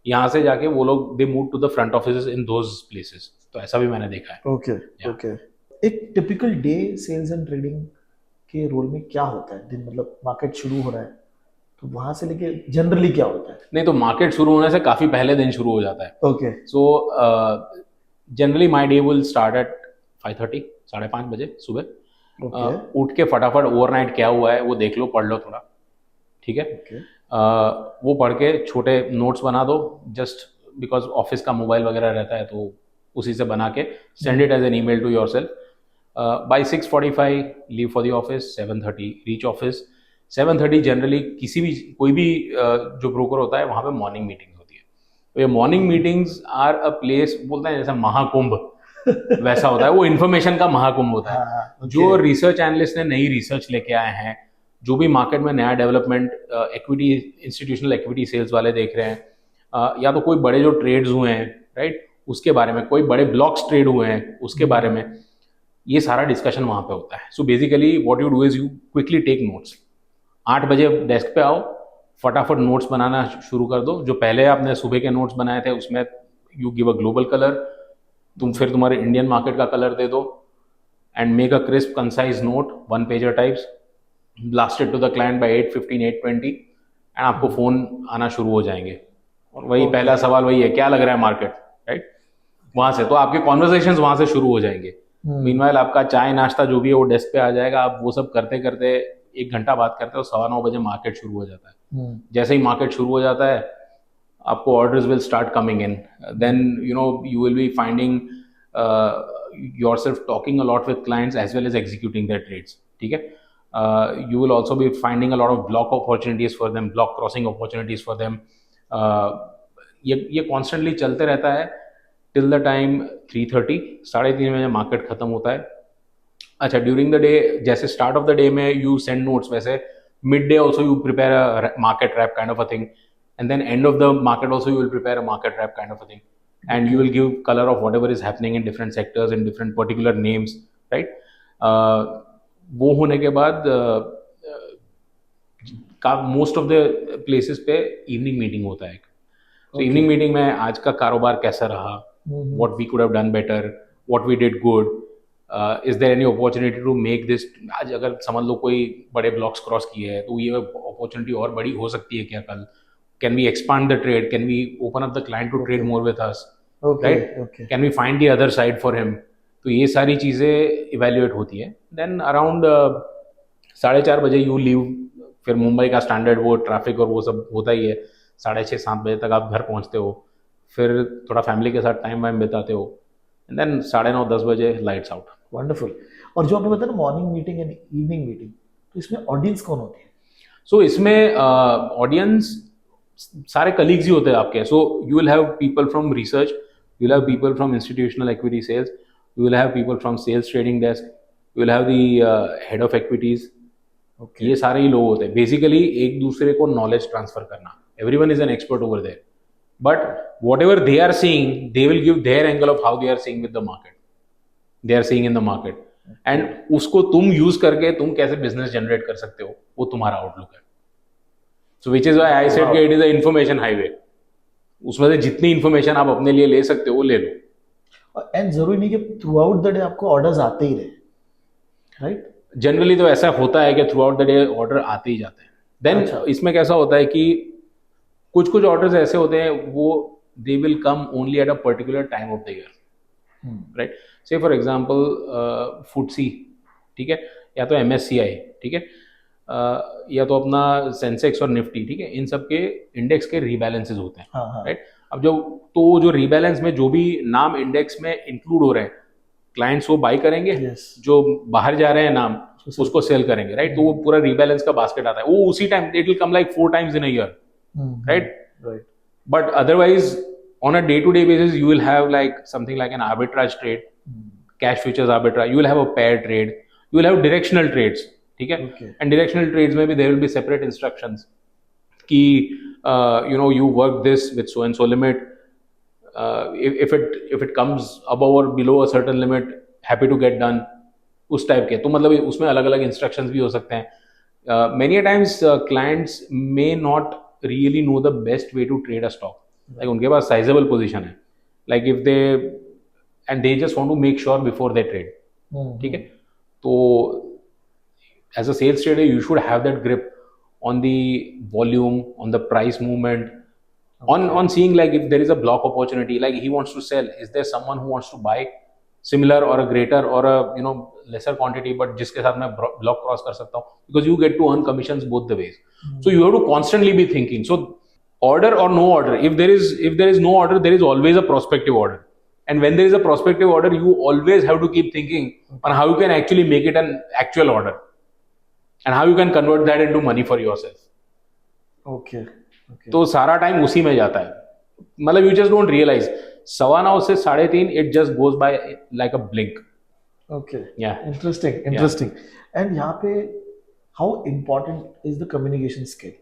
यहाँ से जाके वो लोग they move to the front offices in those places. तो ऐसा भी मैंने देखा है. Okay okay. एक typical day sales and trading के रोल में क्या होता है? दिन मतलब मार्केट शुरू हो रहा है तो वहां से लेके जनरली क्या होता है? नहीं तो मार्केट शुरू होने से काफ़ी पहले दिन शुरू हो जाता है. Okay so generally my day will start at 5:30, 5:30 बजे सुबह. ओके उठ के फटाफट ओवरनाइट क्या हुआ है वो देख लो, पढ़ लो थोड़ा. ठीक है. ओके वो पढ़ के छोटे नोट्स बना दो, जस्ट बिकॉज ऑफिस का मोबाइल वगैरह रहता है तो उसी से बना के send it as an email to yourself. By 6:45 leave for the office, 7:30 reach office. 7:30 generally किसी भी कोई भी जो ब्रोकर होता है वहाँ पे मॉर्निंग मीटिंग्स होती है. तो ये morning meetings are a place, बोलते हैं जैसा महाकुंभ वैसा होता है. वो इन्फॉर्मेशन का महाकुंभ होता है. हाँ, जो रिसर्च एनालिस्ट ने नई रिसर्च लेके आए हैं, जो भी मार्केट में नया development, equity institutional equity sales वाले देख रहे हैं, या तो कोई बड़े जो ट्रेड्स हुए हैं राइट उसके बारे में, कोई बड़े ब्लॉक्स ट्रेड हुए हैं उसके बारे में, ये सारा डिस्कशन वहाँ पे होता है. So basically what you do is you quickly take notes. 8 बजे डेस्क पे आओ, फटाफट नोट्स बनाना शुरू कर दो. जो पहले आपने सुबह के नोट्स बनाए थे उसमें you give a global colour, तुम फिर तुम्हारे इंडियन मार्केट का कलर दे दो and make a crisp concise note, 1 pager types, blast it to the client by 8:15, 8:20 and आपको फोन आना शुरू हो जाएंगे. और वही पहला सवाल वही है, क्या लग रहा है मार्केट, राइट. वहां से तो आपके कॉन्वर्सेशंस वहां से शुरू हो जाएंगे. मीनवाइल आपका चाय नाश्ता जो भी है वो डेस्क पे आ जाएगा. आप वो सब करते करते 1 घंटा बात करते हो, 9:15 बजे मार्केट शुरू हो जाता है. जैसे ही मार्केट शुरू हो जाता है आपको orders will start coming in. Then you know you will be finding yourself talking a lot with clients as well as executing their trades. ठीक है. You will also be finding a lot of block opportunities for them, block crossing opportunities for them. ये constantly चलते रहता है till the time 3:30, 3:30 बजे market खत्म होता है. अच्छा, ड्यूरिंग द डे जैसे स्टार्ट ऑफ द डे में यू सेंड नोट्स, वैसे mid day also you prepare a market wrap kind of a thing, and then end of the market also you will prepare a market wrap kind of a thing, and you will give color of whatever is happening in different sectors in different particular names, right. वो होने के बाद most of the places पे evening meeting होता है. तो evening meeting में आज का कारोबार कैसा रहा, what we could have done better, what we did good, is there any opportunity to make this. आज अगर समझ लो कोई बड़े ब्लॉक्स क्रॉस किए हैं तो ये अपॉर्चुनिटी और बड़ी हो सकती है क्या कल. Can we expand the trade? Can we open up the client to trade more with us? Right? Can we find the other side for him? तो ये सारी चीज़ें इवेल्युएट होती है. देन अराउंड 4:30 बजे यू लीव. फिर मुंबई का स्टैंडर्ड वो ट्रैफिक और वो सब होता ही है. 6:30, 7 बजे तक आप घर पहुंचते हो, फिर थोड़ा फैमिली के साथ टाइम वाइम बिताते हो, एंड देन 9:30, 10 बजे लाइट्स आउट. वंडरफुल. और जो आपने बताया ना morning meeting and evening meeting, तो इसमें ऑडियंस कौन होती है? सो इसमें ऑडियंस सारे कलीग्स ही होते हैं आपके. So you will have people from research, you will have people from institutional equity sales, you will have people from sales trading desk, you will have the head of equities. ये सारे ही लोग होते हैं. Basically एक दूसरे को knowledge transfer करना. Everyone is an expert over there, but whatever they are seeing they will give their angle of how they are seeing with the market, they are seeing in the market, and उसको तुम use करके तुम कैसे business generate कर सकते हो वो तुम्हारा आउटलुक है. So which is why I said कि it is a information highway. उसमें से जितनी इन्फॉर्मेशन आप अपने लिए ले सकते हो वो ले लो. एंड जरूरी नहीं कि थ्रू आउट द डे आपको ऑर्डर्स आते ही रहे, राइट. जनरली तो ऐसा होता है कि through out the day order आते ही जाते हैं. देन इसमें कैसा होता है कि कुछ कुछ ऑर्डर्स ऐसे होते हैं वो they will come only at a particular time of the year, right. से फॉर एग्जांपल फुटसी, ठीक है, या तो MSCI, ठीक है, या तो अपना सेंसेक्स और निफ्टी, ठीक है, इन सब के इंडेक्स के रीबैलेंसेस होते हैं, राइट. अब जो रीबैलेंस में जो भी नाम इंडेक्स में इंक्लूड हो रहे हैं क्लाइंट्स वो बाई करेंगे, Yes. जो बाहर जा रहे हैं नाम उसको सेल करेंगे, राइट? तो वो पूरा रीबैलेंस का बास्केट आता है, वो उसी time it will come like 4 times in a year, right? Right. But otherwise on a day to day basis you will have like something like an arbitrage trade, cash futures arbitrage, you will have a pair trade, you will have directional trades, ठीक है? Okay. And directional trades में भी there will be separate instructions कि you know you work this with so and so limit, if it comes above or below a certain limit, happy to get done, उस type के। तो मतलब उसमें अलग अलग इंस्ट्रक्शंस भी हो सकते हैं। Many times clients may not really know the best way to trade a stock, like उनके पास साइजेबल पोजीशन है, like if they and they just want to make sure before they trade, ठीक है? तो as a sales trader you should have that grip on the volume, on the price movement, on seeing like if there is a block opportunity, like he wants to sell, is there someone who wants to buy similar or a greater or a you know lesser quantity but जिसके साथ मैं block cross कर सकता हूँ, because you get to earn commissions both the ways. So you have to constantly be thinking. So order or no order, if there is no order, there is always a prospective order, and when there is a prospective order you always have to keep thinking on how you can actually make it an actual order and how you can convert that into money for yourself. Okay. तो सारा time उसी में जाता है, मतलब you just don't realize 9:15 से 3:30 it just goes by like a blink. Okay. Yeah. Interesting. And यहाँ पे how important is the communication skill?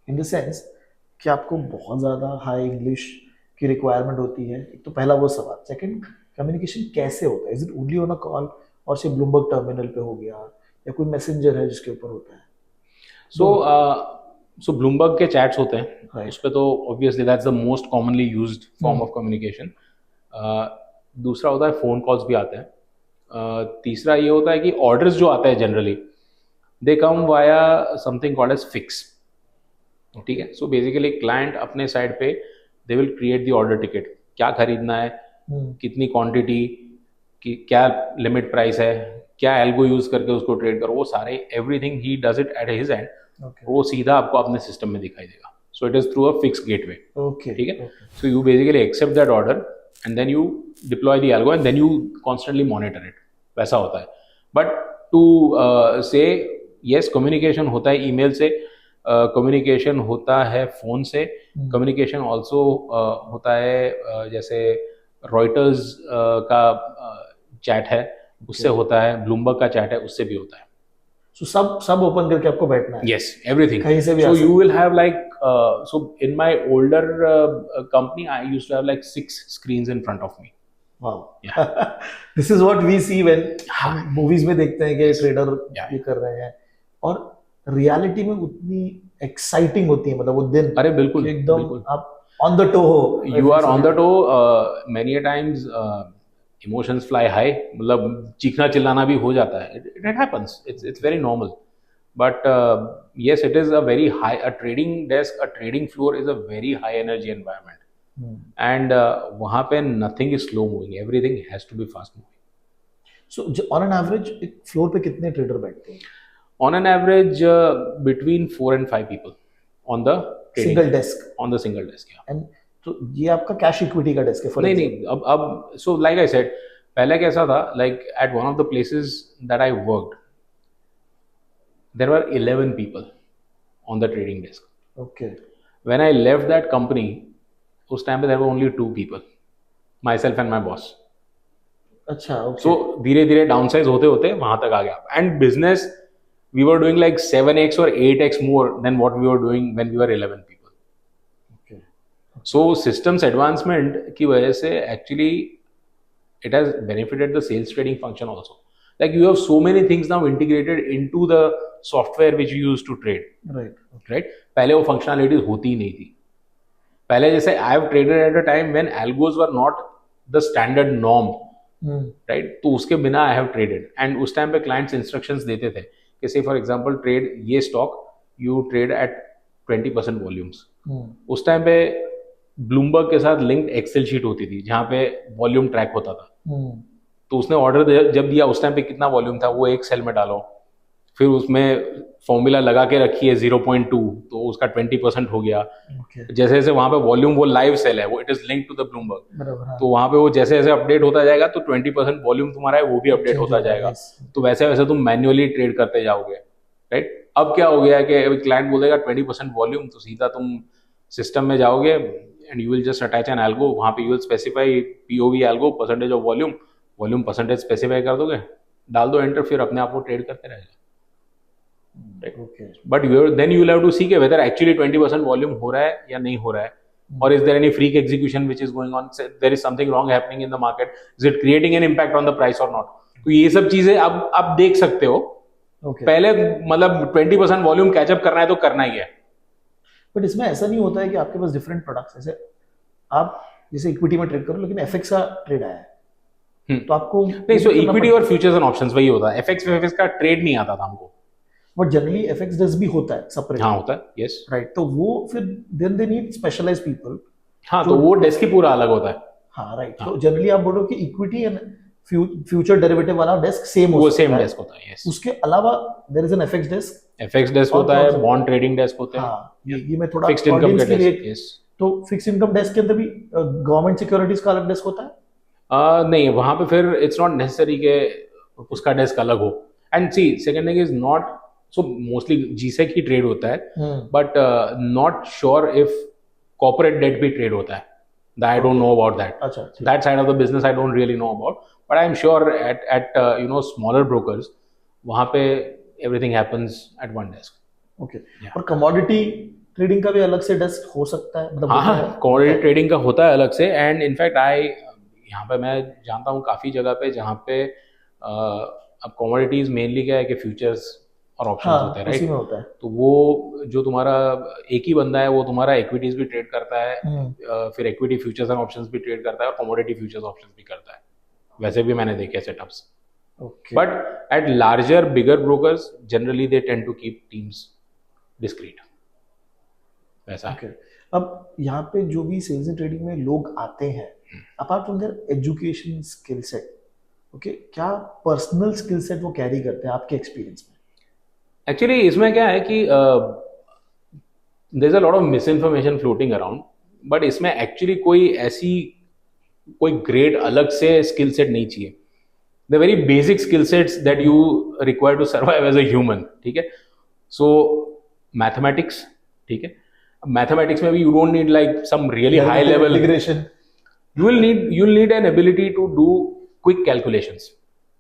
In the sense कि आपको बहुत ज़्यादा हाई इंग्लिश की रिक्वायरमेंट होती है, एक तो पहला वो सवाल। सेकंड, कम्युनिकेशन कैसे होता है? Is it only on a call और सिर्फ ब्लूमबर्ग टर्मिनल पे हो गया, या कोई मैसेंजर है जिसके ऊपर होता है? सो ब्लूमबर्ग के चैट्स होते हैं, Right. उस पर तो obviously that's the most commonly used form of communication. दूसरा होता है फ़ोन कॉल्स भी आते हैं। तीसरा ये होता है कि ऑर्डर्स जो आते हैं generally they come via something called as FIX, ठीक है? सो बेसिकली क्लाइंट अपने साइड पे they will create the order ticket, क्या खरीदना है, कितनी क्वांटिटी, क्या लिमिट प्राइस है, क्या एल्गो यूज करके उसको ट्रेड करो, वो सारे एवरीथिंग ही does it at his end, वो सीधा आपको अपने सिस्टम में दिखाई देगा। So it is through a FIX gateway, ठीक है? So you basically accept that order and then you deploy the algo and then you constantly monitor it, वैसा होता है। But to say yes, communication होता है ईमेल से, communication होता है फ़ोन से, कम्युनिकेशन ऑल्सो होता है जैसे रॉयटर्स का चैट है उससे होता है, ब्लूमबर्ग का चैट है उससे भी होता है। So सब ओपन करके आपको बैठना है? Yes, everything. कहीं से भी So you will have like so in my older company I used to have like 6 screens in front of me. Wow. Yeah. This is what we see when हम movies में देखते हैं कि trader Yeah. ये कर रहे हैं, और रियलिटी में उतनी एक्साइटिंग होती है, मतलब वो दिन अरे बिल्कुल, कि एकदम बिल्कुल। आप ऑन द टो हो। You are on the toe. Many a times emotions fly high, मतलब चीखना चिल्लाना भी हो जाता है, it happens, it's very normal, but yes, it is a very high, a trading desk, a trading floor is a very high energy environment, and वहाँ पे nothing is slow moving, everything has to be fast moving. So on an average एक floor पे कितने trader बैठते हैं? On an average between 4 and 5 people on the trading, single desk? on the single desk, yeah. And तो ये आपका cash equity का desk है? for example? नहीं, अब सो लाइक आई सेड, पहले कैसा था, like at one of the places that I worked there were 11 people on the trading desk. Okay. When I left that company, उस time पे there were only 2 people, myself and my boss. अच्छा, okay. So धीरे धीरे downsize होते होते वहां तक आ गया, and business we were doing like 7x or 8x more than what we were doing when we were 11 people. Okay. So systems advancement की वजह से actually it has benefited the sales trading function also. Like you have so many things now integrated into the software which you use to trade. Right. Right? पहले वो functionalities होती ही नहीं थी. पहले जैसे I have traded at a time when algos were not the standard norm. Right? तो उसके बिना I have traded. And उस टाइम पे clients instructions देते थे कि say for example trade ये stock, you trade at 20% volumes. उस टाइम पे ब्लूमबर्ग के साथ लिंक्ड एक्सेल शीट होती थी जहाँ पे वॉल्यूम ट्रैक होता था. तो उसने ऑर्डर जब दिया उस टाइम पे कितना वॉल्यूम था वो एक सेल में डालो, फिर उसमें फॉर्मूला लगा के रखी है 0.2, तो उसका 20% हो गया। ओके, जैसे जैसे वहां पे वॉल्यूम, वो लाइव सेल है, वो it is link to the Bloomberg, बराबर, हाँ, तो वहां पे वो जैसे जैसे अपडेट होता जाएगा तो 20% वॉल्यूम तुम्हारा है वो भी अपडेट चेंज होता होगा, जाएगा। yes. तो वैसे वैसे तुम मैन्युअली ट्रेड करते जाओगे, राइट। अब क्या हो गया है कि क्लाइंट बोलेगा 20% वॉल्यूम, तो सीधा तुम सिस्टम में जाओगे and you will just attach an algo, वहां पे you will specify POV algo percentage of volume, volume percentage specify कर दोगे, डाल दो एंटर, फिर अपने आप वो ट्रेड करते रहेगा। Okay, but then you will have to see कि whether actually 20% वॉल्यूम हो रहा है या नहीं हो रहा है, or is there any freak execution which is going on, there is something wrong happening in the market, is it creating an impact on the price or not। तो ये सब चीजें अब आप देख सकते हो। ओके, पहले मतलब 20% वॉल्यूम कैचअप करना है तो करना ही है। बट इसमें ऐसा नहीं होता है कि आपके पास डिफरेंट प्रोडक्ट्स, जैसे आप जैसे इक्विटी में ट्रेड करो लेकिन एफएक्स का ट्रेड आया है, तो आपको नहीं, सो इक्विटी और फ्यूचर्स एंड ऑप्शंस वही होता है, एफएक्स का ट्रेड नहीं आता था हमको। बट जनरली एफएक्स डस भी होता है सेपरेट, हाँ होता है, यस, राइट, तो वो फिर then they need specialised people. हाँ, तो वो डेस्क ही पूरा अलग होता है। हाँ, राइट, तो जनरली आप बोल रहे हो कि इक्विटी एंड फ्यूचर डेरिवेटिव वाला डेस्क सेम वो सेम डेस्क होता है, यस। उसके अलावा there is an FX desk, FX desk और होता कौन है, सा? बॉन्ड ट्रेडिंग डेस्क होता है। हाँ, ये मैं थोड़ा फिक्स्ड इनकम audience का के लिए, डेस्क, यस। तो फिक्स इनकम डेस्क के अंदर भी गवर्नमेंट सिक्योरिटीज का अलग डेस्क होता है? नहीं, वहां पे फिर इट्स नॉट नेसेसरी के उसका डेस्क अलग हो। And see second thing is not, so mostly G-Sec ही ट्रेड होता है, but not sure if corporate debt भी ट्रेड होता है, that I don't know about that. अच्छा, That side of the business I don't really know about, but I'm sure at you know smaller brokers वहाँ पे everything happens at one desk. Okay, Yeah. और commodity trading का भी अलग से desk हो सकता है, मतलब हाँ होता हाँ, है? commodity trading का होता है अलग से, and in fact यहाँ पे मैं जानता हूँ काफ़ी जगह पे जहाँ पे अब commodities mainly क्या है कि futures और ऑप्शंस हाँ, होते हैं, उसी राइट। में होता है। तो वो जो तुम्हारा एक ही बंदा है वो तुम्हारा इक्विटीज भी ट्रेड करता है, फिर इक्विटी फ्यूचर्स एंड ऑप्शंस भी ट्रेड करता है, और कमोडिटी फ्यूचर्स ऑप्शंस भी करता है। वैसे भी मैंने देखे setups, okay, but at larger bigger brokers generally they tend to keep teams discreet, वैसा है। ओके, अब यहाँ पे जो भी सेल्स एंड ट्रेडिंग में लोग आते हैं, apart from there education skill set, okay, क्या पर्सनल स्किल सेट वो कैरी करते हैं आपके एक्सपीरियंस में? एक्चुअली इसमें क्या है कि there is a lot of misinformation floating around, but इसमें एक्चुअली कोई ग्रेट अलग से स्किल सेट नहीं चाहिए। The very basic skill sets that you require to survive as a human, ठीक है। सो मैथमेटिक्स, ठीक है, मैथमेटिक्स में भी you don't need like some really high level integration, you will need an ability to do quick calculations,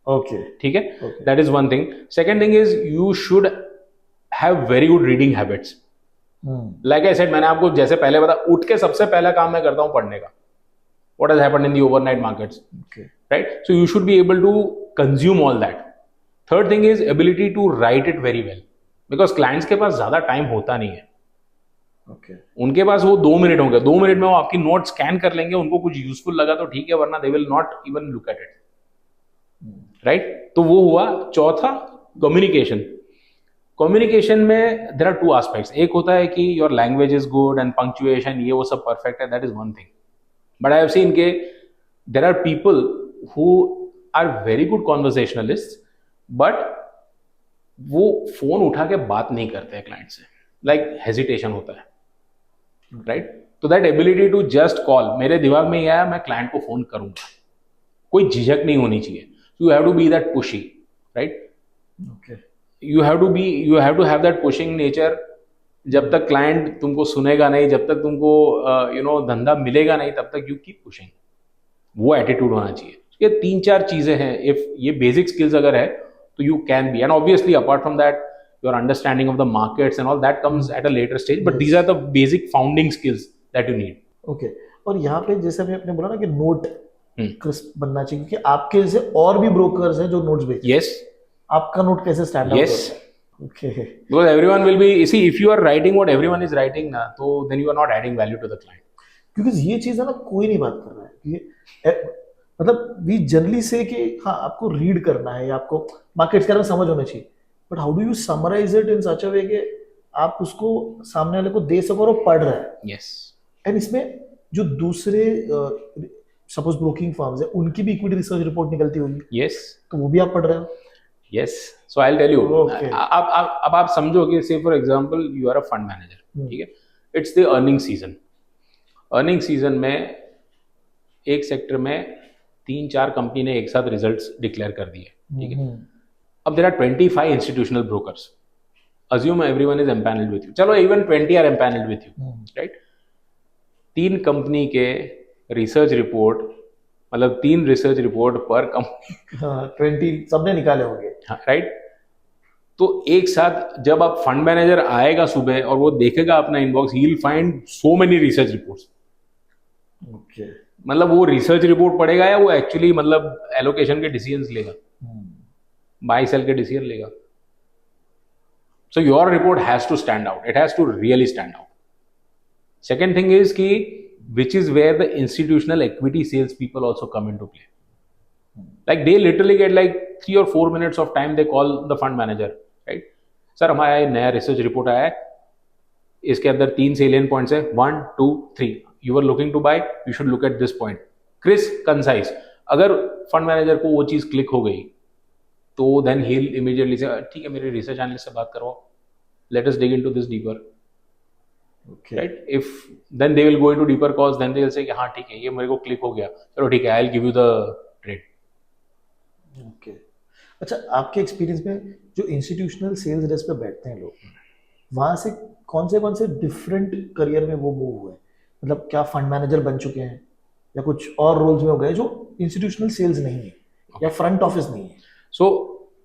okay, ठीक है। Okay. That is one thing. Second thing is you should have very good reading habits. Like I said, मैंने आपको जैसे पहले बताया, उठ के सबसे पहला काम मैं करता हूँ पढ़ने का, what has happened in the overnight markets, okay, right? So you should be able to consume all that. Third thing is ability to write it very well, because clients के पास ज्यादा टाइम होता नहीं है। ओके, उनके पास वो 2 minute होंगे, 2 minute में वो आपकी नोट स्कैन कर लेंगे, उनको कुछ यूजफुल लगा तो ठीक है, वरना they will not even look at it, right. तो वो हुआ। चौथा, कम्युनिकेशन। कम्युनिकेशन में देयर आर 2 एस्पेक्ट्स। एक होता है कि your language is good and punctuation ये वो सब परफेक्ट है, that is one thing, but I have seen के there are people who are very good conversationalist, but वो फोन उठा के बात नहीं करते क्लाइंट से, लाइक हेजिटेशन होता है, राइट। तो that ability to just call, मेरे दिमाग में ये आया मैं क्लाइंट को फोन करूंगा, कोई झिझक नहीं होनी चाहिए। You have to be that pushy, right. Okay, you have to have that pushing nature. जब तक क्लाइंट तुमको सुनेगा नहीं, जब तक तुमको धंधा मिलेगा नहीं, तब तक यू कीप पुशिंग, वो एटीट्यूड होना चाहिए। ये 3-4 चीजें हैं, इफ ये बेसिक स्किल्स अगर है तो you can be, and obviously apart from that your understanding of the markets and all that comes at a later stage, but these are the basic founding skills that you need. Okay, और यहाँ पे जैसे अभी आपने बोला ना कि note crisp बनना चाहिए, क्योंकि आपके जैसे और भी ब्रोकर्स हैं जो नोट्स बेचते हैं। Yes, आपका नोट कैसे स्टैंड आउट yes, होता है? Okay, because everyone will be, see, if you are writing what everyone is writing ना, तो then you are not adding value to the client. क्योंकि ये चीज है ना, कोई नहीं बात कर रहा है ये, मतलब वी जनरली से कि हाँ आपको रीड करना है या आपको मार्केट्स के बारे में समझ होना चाहिए, but how do you summarise it in such a way कि आप उसको सामने वाले को दे सको और वो पढ़ रहा है। Yes, एंड इसमें जो दूसरे सपोज ब्रोकिंग फर्म्स है, उनकी भी इक्विटी रिसर्च रिपोर्ट निकलती होगी, yes, तो वो भी आप पढ़ रहे हो। Yes. So I'll tell you. Okay. अब आप समझो कि say for example you are a fund manager. ठीक है. It's the earning season. Earning season में एक सेक्टर में 3-4 कंपनी ने एक साथ रिजल्ट्स डिक्लेयर कर दिए. ठीक है. अब there are 25 institutional brokers. Assume everyone is empaneled with you. चलो even 20 are empaneled with you. Right? 3 company के रिसर्च रिपोर्ट, मतलब 3 रिसर्च रिपोर्ट पर कंपनी. हाँ, 20 सबने निकाले होंगे. हाँ, राइट. तो एक साथ जब आप फंड मैनेजर आएगा सुबह और वो देखेगा अपना inbox, he will find so many research reports. Okay. मतलब वो रिसर्च रिपोर्ट पढ़ेगा या वो एक्चुअली मतलब एलोकेशन के डिसीजंस लेगा, बाय सेल के डिसीजन लेगा. So your report has to stand out. It has to really stand out. Second thing is कि which is where the institutional equity sales people also come into play. Like they literally get like 3 or 4 minutes of time. They call the fund manager, right? Sir, हमारा ये नया research report आया है, इसके अंदर 3 salient points है, 1, 2, 3. You are looking to buy, you should look at this point. Crisp, concise. अगर fund manager को वो चीज क्लिक हो गई तो then he'll immediately say, ठीक है, मेरे रिसर्च एनालिस्ट से बात करवाओ, let us dig into this deeper. Okay. Right? If then they will go into deeper calls, then they will say कि हाँ ठीक है, ये मेरे को क्लिक हो गया, चलो ठीक है, I'll give you the trade. Okay. अच्छा, आपके एक्सपीरियंस में जो इंस्टीट्यूशनल सेल्स डेस्क पे बैठते हैं लोग, वहां से कौन से डिफरेंट करियर में वो मूव हुए? मतलब क्या फंड मैनेजर बन चुके हैं या कुछ और रोल्स में हो गए जो इंस्टीट्यूशनल सेल्स नहीं है या फ्रंट ऑफिस नहीं है? So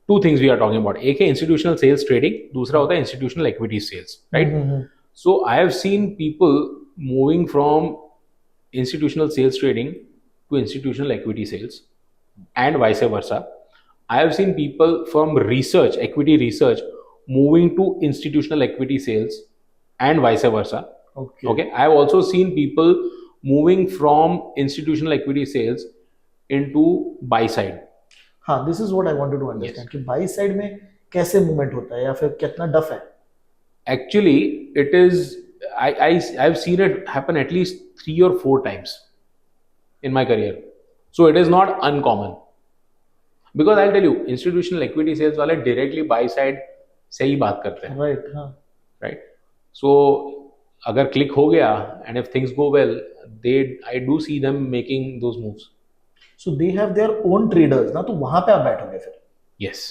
two things we are talking about. एक है institutional sales trading, दूसरा होता है institutional equity sales, right? So I have seen people moving from institutional sales trading to institutional equity sales and vice versa. I have seen people from research, equity research, moving to institutional equity sales and vice versa. Okay. I have also seen people moving from institutional equity sales into buy side. हाँ, this is what I wanted to understand कि buy side में कैसे movement होता है या फिर कितना डफ है? Actually, it is. I've seen it happen at least 3 or 4 times in my career. So it is not uncommon. Because I'll tell you, institutional equity sales वाले directly buy side से ही बात करते हैं. Right. हाँ. Right. So अगर click हो गया and if things go well, I do see them making those moves. So they have their own traders ना, तो वहाँ पे आप बैठोगे फिर? Yes.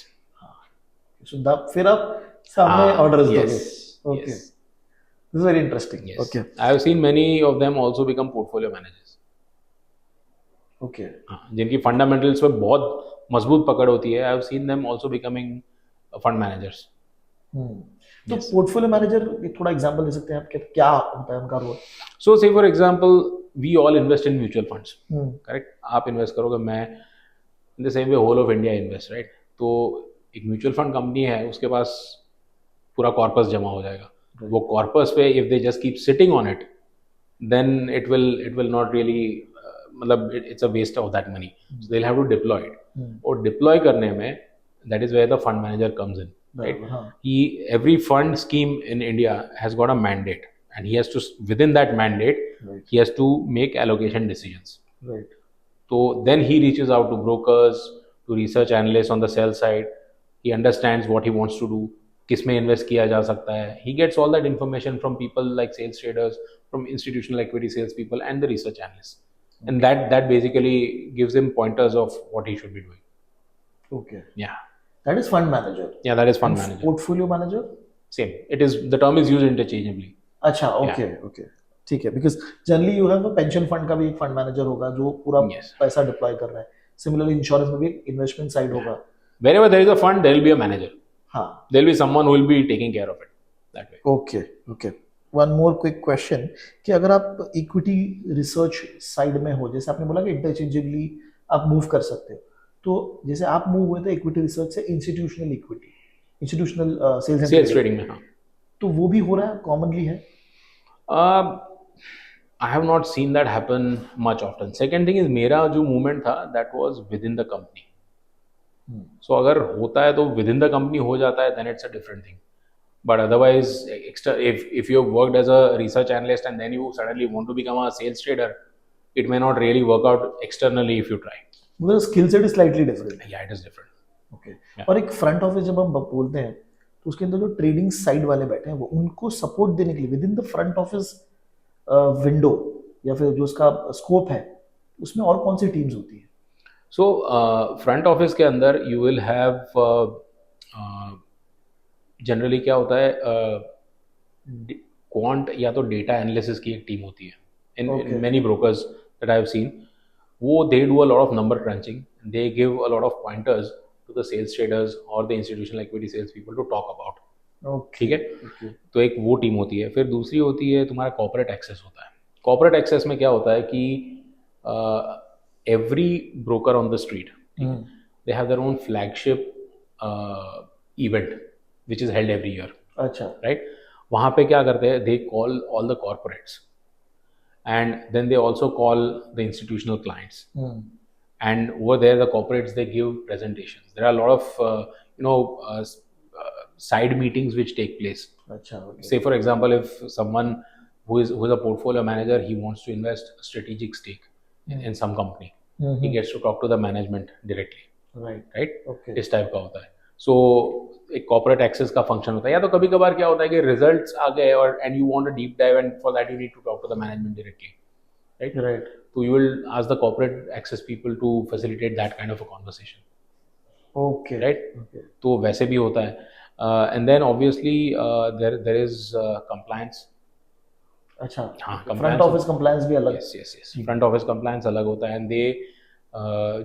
So फिर आप सामने ऑर्डर्स दोगे? Okay. Yes. This is very interesting. Yes. Okay. I have seen many of them also become portfolio managers. Okay. जिनकी fundamentals पे बहुत मजबूत पकड़ होती है. I have seen them also becoming fund managers. तो पोर्टफोलियो मैनेजर थोड़ा एग्जांपल दे सकते हैं आप कि क्या होता है उनका role? So say for example, we all invest in mutual funds. Correct? आप इन्वेस्ट करोगे, मैं in the same way whole of India invest, right? तो एक म्यूचुअल फंड कंपनी है, उसके पास पूरा कॉर्पस जमा हो जाएगा. वो कॉर्पस पे if they just keep sitting on it, then it will not really मतलब it's a waste of that money. So they'll have to deploy it. और deploy करने में that is where the fund manager comes in, right? Every fund scheme in India has got a mandate, and he has to, within that mandate, he has to make allocation decisions. Right. So then he reaches out to brokers, to research analysts on the sell side. He understands what he wants to do, किसमें invest किया जा सकता है. He gets all that information from people like sales traders, from institutional equity sales people, and the research analysts. And that basically gives him pointers of what he should be doing. Okay. Yeah. That is fund manager. Yeah, that is fund manager. Portfolio manager? Same. The term is used interchangeably. अच्छा, okay, okay. ठीक है, because generally you have a pension fund का भी एक fund manager होगा जो पूरा पैसा deploy कर रहा है. Similarly, insurance में भी एक investment side होगा. Wherever there is a fund, there will be a manager. हाँ. There will be someone who will be taking care of it. That way. Okay, okay. One more quick question कि अगर आप equity research side में हो, जैसे आपने बोला कि interchangeably आप move कर सकते हो, तो जैसे आप move हुए थे equity research से institutional equity, institutional sales trading में, हाँ. तो वो भी हो रहा है, commonly है? I have not seen that happen much often. Second thing is मेरा जो movement था that was within the company. So अगर होता है तो within the company हो जाता है, then it's a different thing. But otherwise, if you have worked as a research analyst and then you suddenly want to become a sales trader, it may not really work out externally if you try. Because skill set is slightly different. Yeah, it is different. Okay. Yeah. और एक front office जब हम बोलते हैं तो उसके अंदर जो ट्रेडिंग साइड वाले बैठे हैं वो उनको सपोर्ट देने के लिए with in the front office window या फिर जो उसका स्कोप है उसमें और कौन सी टीम्स होती है? सो फ्रंट ऑफिस के अंदर यू विल हैव जनरली क्या होता है, क्वांट या तो डेटा एनालिसिस की एक टीम होती है in many brokers that I have seen. वो they do a lot of number crunching, they give a lot of pointers to the sales traders और the institutional equity sales people to talk about. ठीक है, तो एक वो team होती है. फिर दूसरी होती है तुम्हारा कॉर्पोरेट एक्सेस होता है. कॉर्पोरेट एक्सेस में क्या होता है कि every broker on the street they have their own flagship event which is held every year. अच्छा, राइट. वहाँ पे क्या करते हैं, they call all the corporates and then they also call the institutional clients. And over there the corporates, they give presentations. There are a lot of side meetings which take place. अच्छा, okay. Say for example, if someone who is a portfolio manager, he wants to invest a strategic stake in some company, he gets to talk to the management directly. right Okay. इस type का होता है. सो एक corporate access का function होता है. या तो कभी कभार क्या होता है कि रिजल्ट्स आ गए और and you want a deep dive and for that you need to talk to the management directly. Right. So you will ask the corporate access people to facilitate that kind of a conversation. Okay. Right. Okay. तो वैसे भी होता है. And then obviously there is compliance. अच्छा, हाँ, front office compliance भी अलग. yes. Front office compliance अलग होता है. एंड दे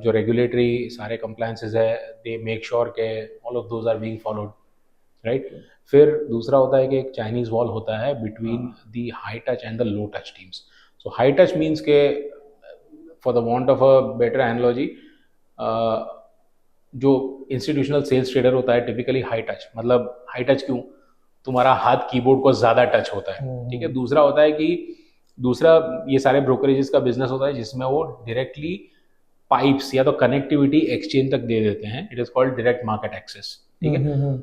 जो रेगुलेटरी सारे कंप्लायंसेस है, दे मेक श्योर के all of those are being followed. Right. फिर दूसरा होता है कि एक चाइनीज वॉल होता है between the high touch and the low touch teams. So high touch means के for the want of a better analogy, जो इंस्टीट्यूशनल सेल्स ट्रेडर होता है टिपिकली हाई टच. मतलब हाई टच क्यों? तुम्हारा हाथ कीबोर्ड को ज़्यादा टच होता है. ठीक है. दूसरा होता है कि ये सारे ब्रोकरेजेस का बिजनेस होता है जिसमें वो डायरेक्टली पाइप्स या तो कनेक्टिविटी एक्सचेंज तक दे देते हैं. It is called direct market access. ठीक है.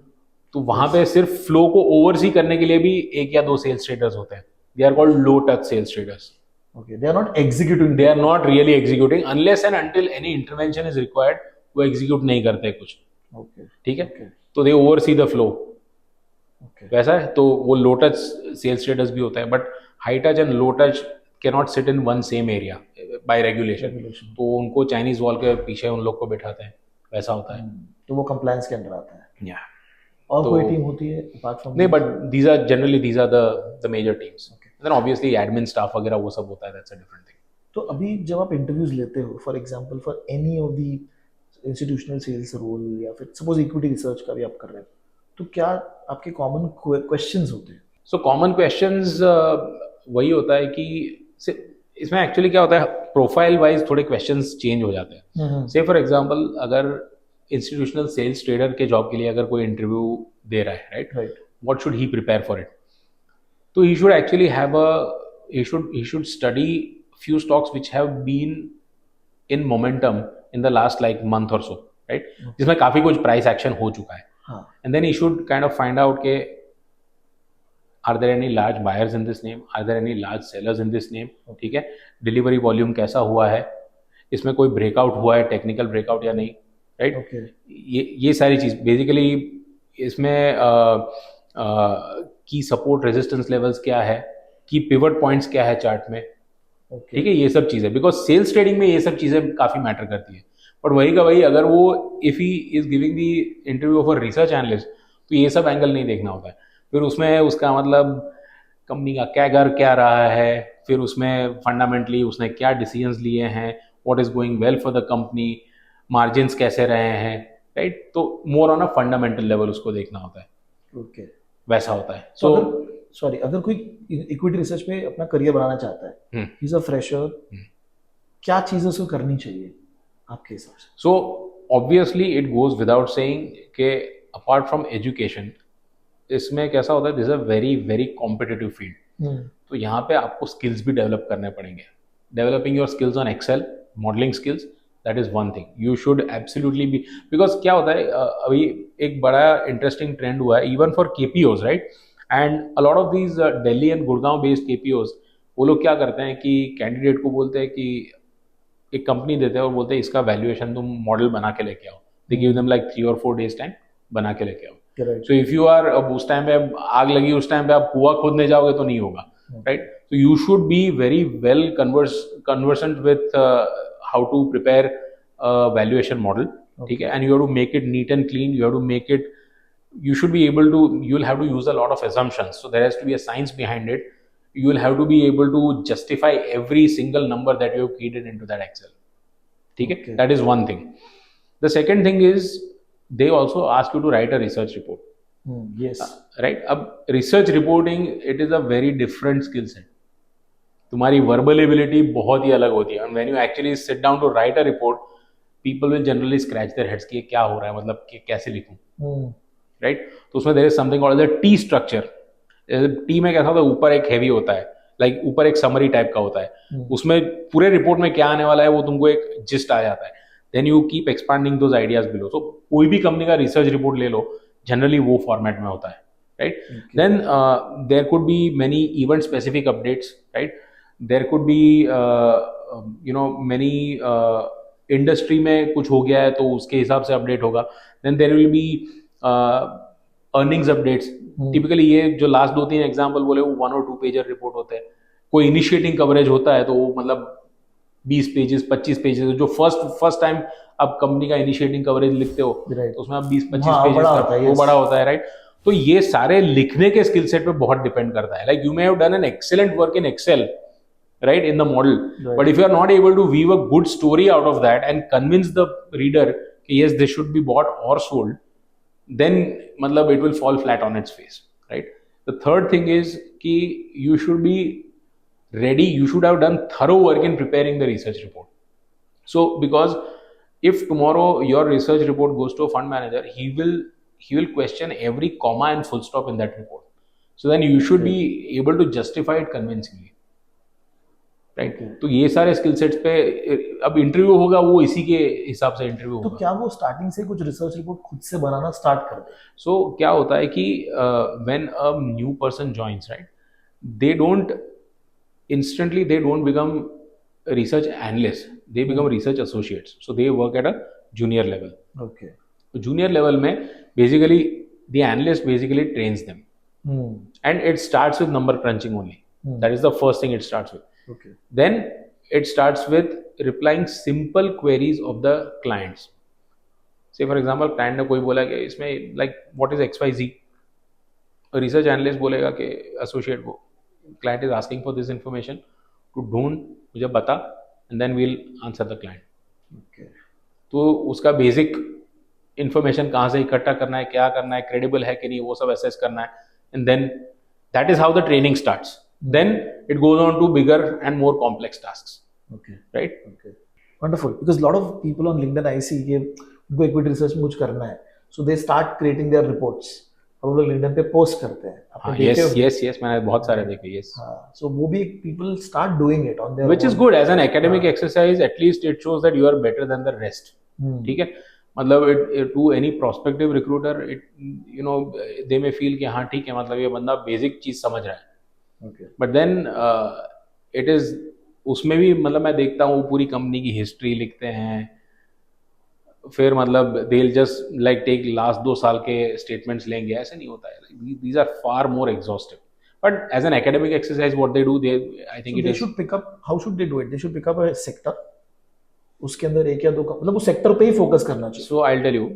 तो वहां पे सिर्फ फ्लो को ओवरसी करने के लिए भी एक या दो सेल्स ट्रेडर्स होते हैं. They are called low touch sales traders. Okay, they are not executing. They are not really executing unless and until any intervention is required. वो execute नहीं करते कुछ. Okay. ठीक है. Okay. तो they oversee the flow. Okay. वैसा है. तो वो low touch sales traders भी होता है, but high touch and low touch cannot sit in one same area by regulation. तो उनको Chinese wall के पीछे उन लोग को बिठाते हैं. वैसा होता है. तो वो compliance के अंदर आता है. Yeah. और तो कोई टीम होती है apart from? नहीं, but these are the major teams. Okay. And then obviously admin staff वगैरह वो सब होता है. That's a different thing. तो अभी जब आप इंटरव्यूज लेते हो, for example for any of the institutional sales role या फिर सपोज इक्विटी रिसर्च का भी आप कर रहे हो, तो क्या आपके कॉमन क्वेश्चंस होते हैं? सो कॉमन क्वेश्चंस वही होता है कि इसमें एक्चुअली क्या होता है, प्रोफाइल वाइज थोड़े क्वेश्चंस चेंज हो जाते हैं. से फॉर एग्जांपल अगर इंस्टीट्यूशनल सेल्स ट्रेडर के जॉब के लिए अगर कोई इंटरव्यू दे रहा है, right, what should he prepare for it? तो he should actually have he should study few stocks which have been in momentum in the last like month or so, right? जिसमें काफी कुछ प्राइस एक्शन हो चुका है. And then he should kind of find out के are there any large buyers in this name, are there any large sellers in this name. ठीक है. Delivery volume कैसा हुआ है, इसमें कोई ब्रेकआउट हुआ है, टेक्निकल ब्रेकआउट या नहीं, राइट. ये सारी चीज बेसिकली इसमें की सपोर्ट रेजिस्टेंस लेवल्स क्या है, की पिवट पॉइंट्स क्या है चार्ट में. ठीक है. ये सब चीजें, बिकॉज सेल्स ट्रेडिंग में ये सब चीजें काफी मैटर करती है. बट वही का वही, अगर वो if he is giving the interview of a research analyst, तो ये सब एंगल नहीं देखना होता है. फिर उसमें उसका मतलब कंपनी का कैगर क्या रहा है, फिर उसमें फंडामेंटली उसने क्या डिसीजंस लिए हैं, what is going well for the company, margins कैसे रहे हैं, राइट. तो more on a fundamental level उसको देखना होता है. ओके. वैसा होता है. सो अगर कोई इक्विटी रिसर्च पे अपना करियर बनाना चाहता है, ही इज अ फ्रेशर, क्या चीजें उसको करनी चाहिए आपके हिसाब से? So obviously it goes without saying के अपार्ट फ्रॉम एजुकेशन, इसमें कैसा होता है, this is a very very competitive field. तो यहाँ पे आपको स्किल्स भी डेवलप करने पड़ेंगे. Developing your skills on Excel, modelling skills, that is one thing. You should absolutely be, because क्या होता है, अभी एक बड़ा इंटरेस्टिंग ट्रेंड हुआ है even for KPOs, right. And a lot of these Delhi and Gurgaon based KPOs, वो लोग क्या करते हैं कि कैंडिडेट को बोलते हैं कि एक कंपनी देते हैं और बोलते हैं इसका वैल्यूएशन तुम मॉडल बना के लेके आओ. they give them like 3 or 4 days time, बना के लेके आओ. Correct. So if you are अब उस टाइम पे आग लगी, उस टाइम पे आप कुआं खोदने जाओगे तो नहीं होगा, right? So you should be very well conversant with how to prepare a valuation model, ठीक है? And you have to make it neat and clean. You have to make it. You should be able to. You'll have to use a lot of assumptions. So there has to be a science behind it. You will have to be able to justify every single number that you have keyed into that Excel. Okay? That is one thing. The second thing is they also ask you to write a research report. Yes. Right? अब research reporting, it is a very different skill set. तुम्हारी verbal ability बहुत ही अलग होती है. And when you actually sit down to write a report, people will generally scratch their heads कि ये क्या हो रहा है, मतलब कि कैसे लिखूं. Right? तो उसमें there is something called the T structure. T में कैसा होता है, ऊपर एक हैवी होता है, लाइक ऊपर एक समरी टाइप का होता है, उसमें पूरे रिपोर्ट में क्या आने वाला है वो तुमको एक जिस्ट आ जाता है. Then you keep expanding those ideas below. So कोई भी कंपनी का रिसर्च रिपोर्ट ले लो, जनरली वो फॉर्मेट में होता है, right? Then there could be many event specific updates, right? There could be you know many industry में कुछ हो गया है तो उसके हिसाब से अपडेट होगा. Then there will be earnings updates. Typically ये जो लास्ट 2-3 एग्जाम्पल बोले वो 1 और 2 पेजर रिपोर्ट होते हैं. कोई इनिशिएटिंग कवरेज होता है तो वो मतलब 20 पेजेस 25 पेजेस, जो फर्स्ट टाइम आप कंपनी का इनिशिएटिंग कवरेज लिखते हो तो उसमें आप 20-25 पेजेस वो बड़ा होता है, राइट? तो ये सारे लिखने के स्किल सेट पे बहुत डिपेंड करता है. Like you may have done an excellent work in Excel, right, in the model, but if you are not able to weave a good story out of that and convince the reader yes, this should be bought or sold, then matlab it will fall flat on its face, right? The third thing is ki you should be ready, you should have done thorough work in preparing the research report. So because if tomorrow your research report goes to a fund manager, he will question every comma and full stop in that report. So then you should be able to justify it convincingly, right? तो ये सारे skill sets पे अब interview होगा, वो इसी के हिसाब से इंटरव्यू होगा. तो क्या वो स्टार्टिंग से कुछ रिसर्च रिपोर्ट खुद से बनाना स्टार्ट कर दे? सो क्या होता है कि when a new person joins, right, they don't instantly they don't become research analysts, they become research associates. So they work at a junior level. Okay. So junior level में basically the analyst basically trains them. And it starts with number crunching only. That is the first thing it starts with. Okay. Then it starts with replying simple queries of the clients. Say for example, client ने कोई बोला कि इसमें like what is XYZ, research analyst बोलेगा कि associate को client is asking for this information to ढूंढ मुझे बता, and then we'll answer the client. Okay. तो उसका बेसिक इन्फॉर्मेशन कहाँ से इकट्ठा करना है, क्या करना है, क्रेडिबल है कि नहीं, वो सब असेस करना है, and then that is how the training starts. Then it goes on to bigger and more complex tasks. Okay. Right? Okay. Wonderful. Because a lot of people on LinkedIn I see कि उनको equity research में कुछ करना है, so they start creating their reports. और वो लोग LinkedIn पे post करते हैं. हाँ, yes, मैंने बहुत सारे देखे, yes. हाँ, so वो भी people start doing it on their which is good as an academic exercise. At least it shows that you are better than the rest. ठीक है? मतलब to any prospective recruiter, it you know they may feel कि हाँ ठीक है, मतलब ये बंदा basic चीज समझ रहा है. Okay. But then it is उसमें भी मतलब मैं देखता हूँ पूरी कंपनी की हिस्ट्री लिखते हैं, फिर मतलब they'll just like take last 2 साल के स्टेटमेंट्स लेंगे, ऐसे नहीं होता है. These are far more exhaustive. But as an academic exercise, what they do, I think so they should pick up. How should they do it? They should pick up a sector. उसके अंदर एक या दो मतलब वो sector पे ही focus करना चाहिए. So I'll tell you,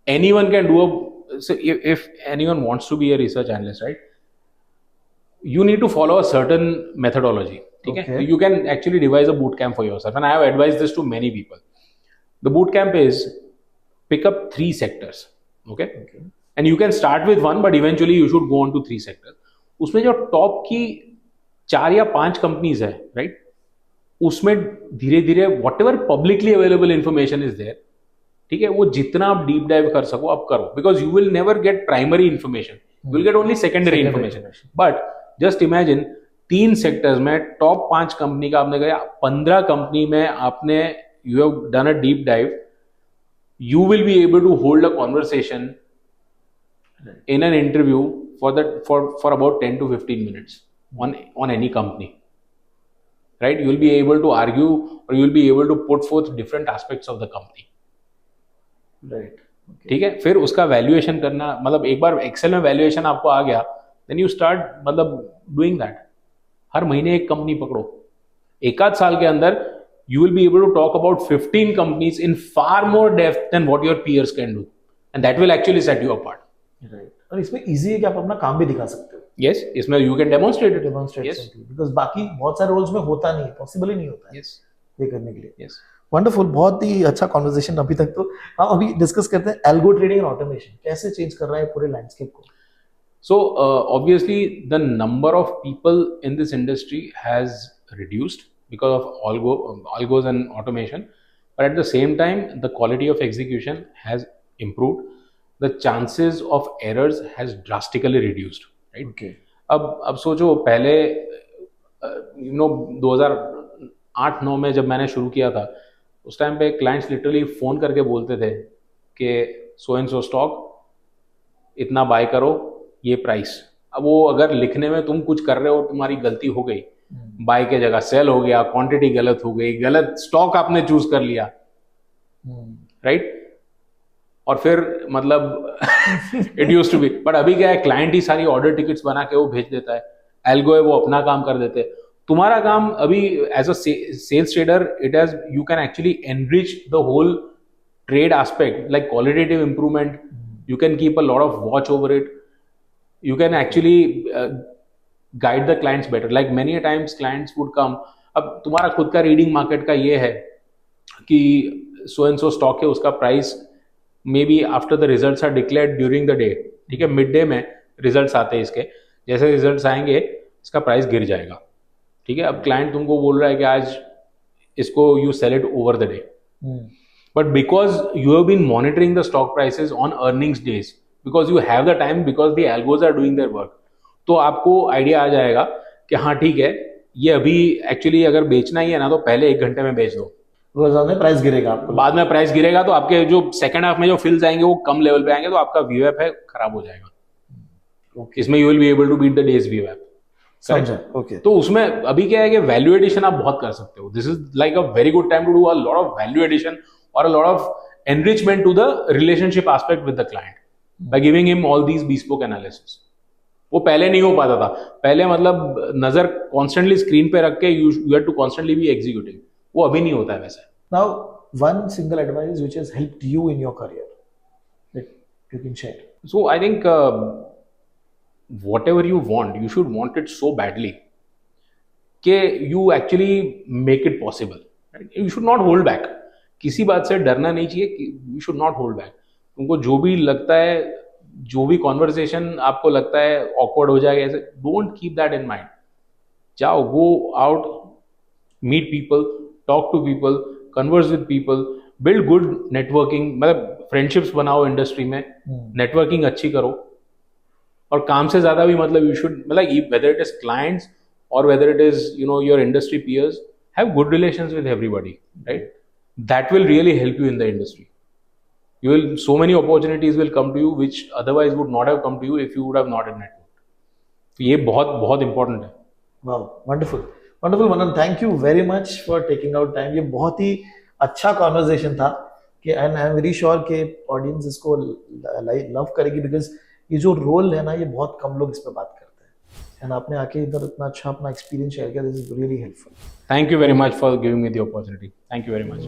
anyone can do a. So if anyone wants to be a research analyst, right? You need to follow a certain methodology. Okay. You can actually devise a boot camp for yourself, and I have advised this to many people. The boot camp is pick up 3 sectors. Okay. And you can start with 1, but eventually you should go on to 3 sectors. उसमें जो top की 4 या 5 companies है, right, उसमें धीरे धीरे whatever publicly available information is there, ठीक है, वो जितना आप डीप डाइव कर सको आप करो, because you will never get primary information, you will get only secondary information. But just imagine 3 sectors में टॉप 5 कंपनी का आपने कहा, 15 कंपनी में आपने you have done a deep dive, you will be able to hold a conversation in an interview for about 10 to 15 minutes on any company, right? You will be able to argue or you will be able to put forth different aspects of the company. Right, ठीक है, फिर उसका valuation करना, मतलब एक बार Excel में valuation आपको आ गया, देन यू स्टार्ट मतलब डूइंग दैट। हर महीने एक कंपनी पकड़ो, एक आध साल के अंदर you will be able to talk about 15 companies in far more depth than what your peers can do, and that will actually set you apart. Right, और इसमें इजी है कि आप अपना काम भी दिखा सकते हो, Yes, इसमें you can demonstrate it. Demonstrate Yes. Simply, because बाकी बहुत सारे रोल्स में होता नहीं, पॉसिबल ही नहीं होता है Yes. ये करने के लिए। Yes. वंडरफुल, बहुत ही अच्छा कॉन्वर्सेशन अभी तक। तो हम अभी डिस्कस करते हैं एल्गो ट्रेडिंग एंड ऑटोमेशन कैसे चेंज कर रहा है पूरे लैंडस्केप को। So obviously the number of people in this industry has reduced because of algos and automation, but at the same time the quality of execution has improved. The chances of errors has drastically reduced, right? Okay, अब सोचो, पहले 2008-9 में जब मैंने शुरू किया था, उस टाइम पे क्लाइंट्स लिटरली फोन करके बोलते थे कि सो एंड सो स्टॉक इतना बाय करो, ये प्राइस। अब वो अगर लिखने में तुम कुछ कर रहे हो, तुम्हारी गलती हो गई, बाय के जगह सेल हो गया, क्वांटिटी गलत हो गई, गलत स्टॉक आपने चूज कर लिया, राइट? और फिर मतलब it used to be, but अभी क्या है, क्लाइंट ही सारी ऑर्डर टिकट्स बना के वो भेज देता है, एल्गो है वो अपना काम कर देते हैं। तुम्हारा काम अभी as a sales trader, it has, you can actually enrich the whole trade aspect, like qualitative improvement. You can keep a lot of watch over it. You can actually guide the clients better. Like many a times clients would come, अब तुम्हारा खुद का reading market का ये है कि so and so stock है, उसका price may be after the results are declared during the day, ठीक है, मिड डे में रिजल्ट्स आते हैं इसके, जैसे रिजल्ट्स आएंगे इसका प्राइस गिर जाएगा, ठीक है। अब क्लाइंट तुमको बोल रहा है कि आज इसको you sell it over the day, but because you have been monitoring the stock prices on earnings days, because you have the time, because the algos are doing their work, तो आपको idea आ जाएगा कि हाँ ठीक है, ये अभी actually अगर बेचना ही है ना, तो पहले 1 घंटे में बेच दो, रोजाना में प्राइस गिरेगा आपको, बाद में प्राइस गिरेगा, तो आपके जो सेकंड हाफ में जो फिल्स आएंगे वो कम लेवल पे आएंगे, तो आपका VWAP है खराब हो जाएगा। इसमें you will be able to beat the day's VWAP। समझा, ओके। तो उसमें अभी क्या है कि वैल्यू एडिशन आप बहुत कर सकते हो। This is like a very good time to do a lot of value addition or a lot of enrichment to the relationship aspect with the client by giving him all these bespoke analysis. वो पहले नहीं हो पाता था, पहले मतलब नजर constantly screen पे रख के you had to constantly be executing, वो अभी नहीं होता है वैसे। Now, one single advice which has helped you in your career that you can share. So I think whatever you want, you should want it so badly कि you actually make it possible. Right? You should not hold back. किसी बात से डरना नहीं चाहिए, you should not hold back. तुमको जो भी लगता है, जो भी कॉन्वर्सेशन आपको लगता है ऑकवर्ड हो जाएगा ऐसे, don't keep that in mind. जाओ, go out, meet people, talk to people, converse with people, build good networking, मतलब फ्रेंडशिप्स बनाओ इंडस्ट्री में, नेटवर्किंग अच्छी करो, और काम से ज्यादा भी मतलब यू शुड, मतलब वेदर इट इज क्लाइंट्स और whether it is your industry peers, have good relations with everybody, right? That will really help you in the industry. So many opportunities will come to you which otherwise would not have come to you if you would have not had network. तो ये बहुत बहुत important है। Wow, wonderful, wonderful Manan, thank you very much for taking out time. ये बहुत ही अच्छा conversation था कि and I am very sure कि audience इसको love करेगी, because ये जो role है ना, ये बहुत कम लोग इस पे बात करते हैं, and आपने आके इधर इतना अच्छा अपना experience share किया, this is really helpful. Thank you very much for giving me the opportunity. Thank you very much.